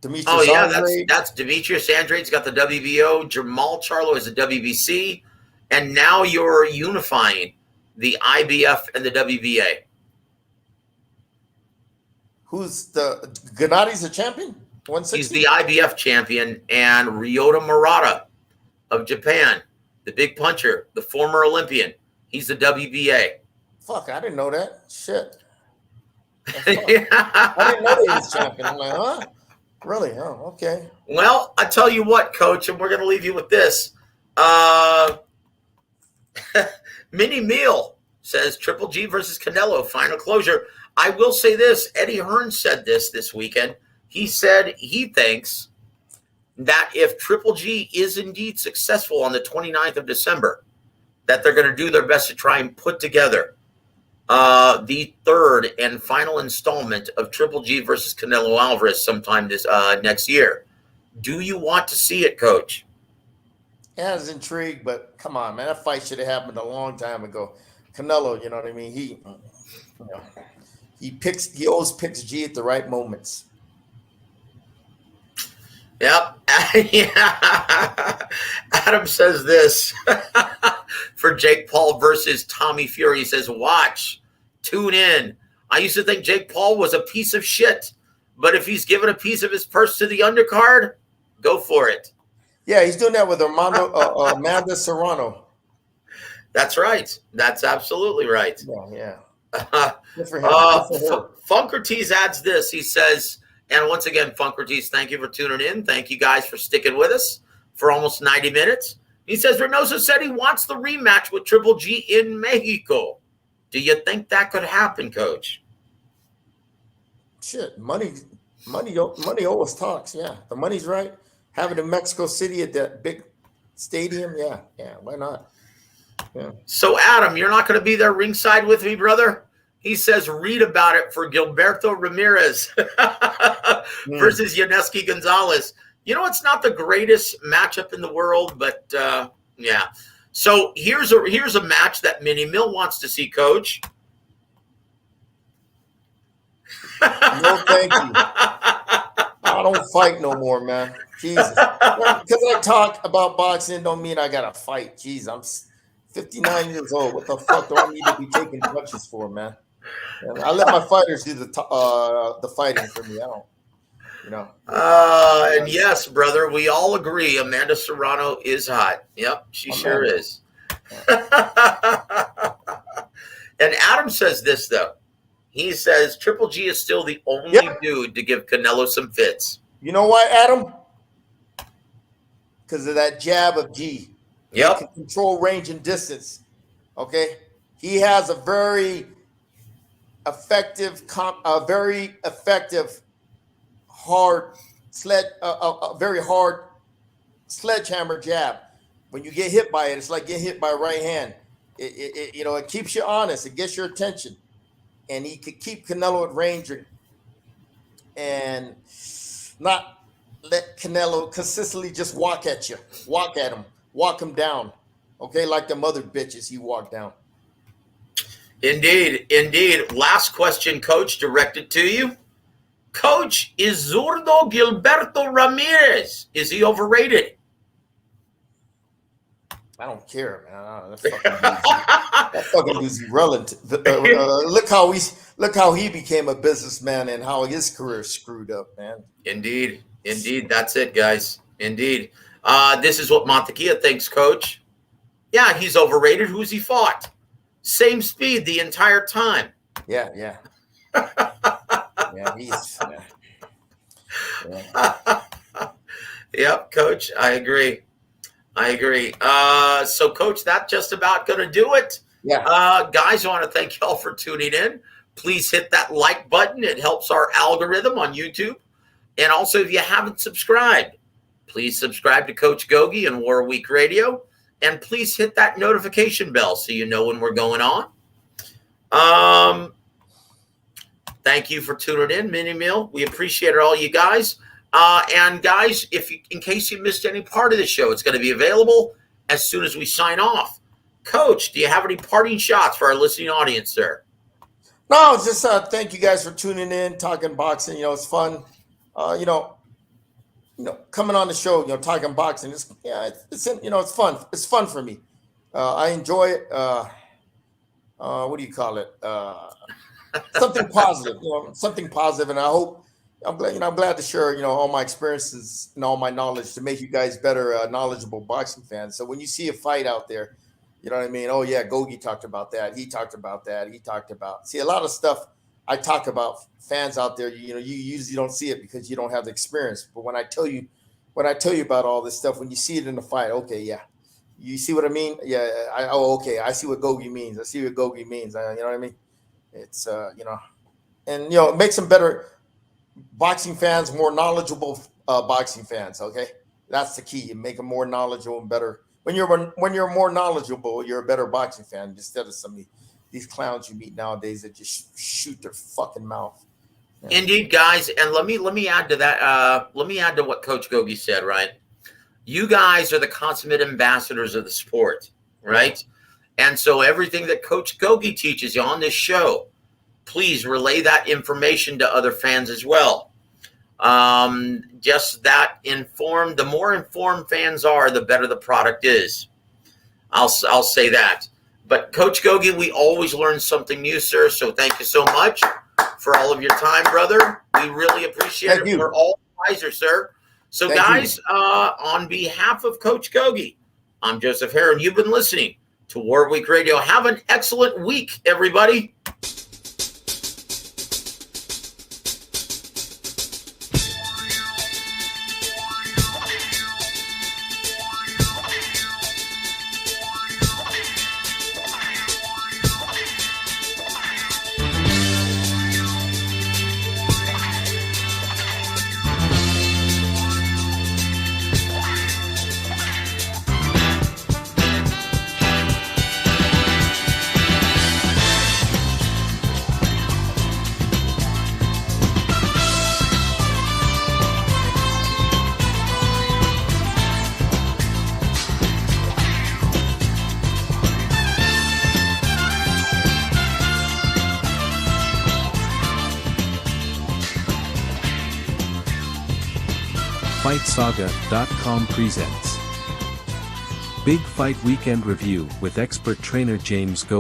Demetrius Andrade. That's Demetrius Andrade's got the WBO. Jamal Charlo is the WBC, and now you're unifying the IBF and the WBA. Who's Gennady's the champion? 160? He's the IBF champion, and Ryota Murata of Japan, the big puncher, the former Olympian. He's the WBA. Fuck, I didn't know that. Shit. I didn't know he was champion. I'm like, huh? Really? Oh, okay. Well, I tell you what, Coach, and we're going to leave you with this. Mini Meal says Triple G versus Canelo, final closure. I will say this. Eddie Hearn said this weekend. He said he thinks that if Triple G is indeed successful on the 29th of December, that they're going to do their best to try and put together the third and final installment of Triple G versus Canelo Alvarez sometime this next year. Do you want to see it, Coach? It has intrigue, but come on, man, that fight should have happened a long time ago. Canelo, you know what I mean? He always picks G at the right moments. Yep. Yeah. Adam says this for Jake Paul versus Tommy Fury. He says, watch, tune in. I used to think Jake Paul was a piece of shit, but if he's given a piece of his purse to the undercard, go for it. Yeah, he's doing that with Amanda Serrano. That's right. That's absolutely right. Yeah. Good for him. Funkertees adds this. He says, and once again, Funkertees, thank you for tuning in. Thank you guys for sticking with us for almost 90 minutes. He says, Reynoso said he wants the rematch with Triple G in Mexico. Do you think that could happen, Coach? Shit, money always talks. Yeah, the money's right. Have it in Mexico City at that big stadium. Yeah, why not? Yeah. So, Adam, you're not going to be there ringside with me, brother? He says, read about it for Gilberto Ramirez versus Yaneski Gonzalez. You know, it's not the greatest matchup in the world, but yeah. So here's a match that Mini Mill wants to see, Coach. No, thank you. I don't fight no more, man. Jesus. Because I talk about boxing don't mean I got to fight. Jeez, I'm 59 years old. What the fuck do I need to be taking punches for, man? And I let my fighters do the fighting for me. I don't, you know. And yes, brother, we all agree Amanda Serrano is hot. Yep, she sure is. And Adam says this, though. He says Triple G is still the only dude to give Canelo some fits. You know why, Adam? Because of that jab of G. Yep. He can control range and distance. Okay? He has a very effective, hard very hard sledgehammer jab. When you get hit by it, it's like getting hit by a right hand. It keeps you honest. It gets your attention. And he could keep Canelo at range and not let Canelo consistently just walk at you, walk at him, walk him down. Okay, like them other bitches he walked down. Indeed. Last question, Coach, directed to you. Coach, is Zurdo Gilberto Ramirez, is he overrated? I don't care, man. That fucking dude's irrelevant. Look how he became a businessman and how his career screwed up, man. Indeed. That's it, guys. Indeed. This is what Montequilla thinks, Coach. Yeah, he's overrated. Who's he fought? Same speed the entire time. Yeah. Yeah, Yep, Coach. I agree. So, Coach, that's just about going to do it. Yeah. Guys, I want to thank y'all for tuning in. Please hit that like button. It helps our algorithm on YouTube. And also, if you haven't subscribed, please subscribe to Coach Gogue and War Week Radio. And please hit that notification bell so you know when we're going on. Thank you for tuning in, Mini Meal. We appreciate it, all you guys. And guys, in case you missed any part of the show, it's going to be available as soon as we sign off. Coach, do you have any parting shots for our listening audience, sir? No, just thank you guys for tuning in, talking boxing. It's fun. Coming on the show, talking boxing. It's fun. It's fun for me. I enjoy it. What do you call it? Something positive. Something positive, and I hope. I'm glad to share, all my experiences and all my knowledge to make you guys better, knowledgeable boxing fans. So when you see a fight out there, you know what I mean? Oh yeah, Gogue talked about that. He talked about that. See, a lot of stuff I talk about, fans out there, you usually don't see it because you don't have the experience. But when I tell you about all this stuff, when you see it in the fight, okay, yeah, you see what I mean? Yeah, okay, I see what Gogue means. You know what I mean? It's and it makes them better boxing fans, more knowledgeable boxing fans. Okay, that's the key. You make them more knowledgeable and better. When you're more knowledgeable, you're a better boxing fan instead of some of these clowns you meet nowadays that just shoot their fucking mouth. Yeah. Indeed, guys, and let me add to that. Let me add to what Coach Gogue said. Right, You guys are the consummate ambassadors of the sport, right? And so everything that Coach Gogue teaches you on this show, please relay that information to other fans as well. Just that informed, the more informed fans are, the better the product is. I'll say that. But Coach Gogue, we always learn something new, sir. So thank you so much for all of your time, brother. We really appreciate it. We're all wiser, sir. So guys, on behalf of Coach Gogue, I'm Joseph Herron. You've been listening to Warweek Radio. Have an excellent week, everybody. FightSaga.com presents Big Fight Weekend Review with expert trainer James Gogue.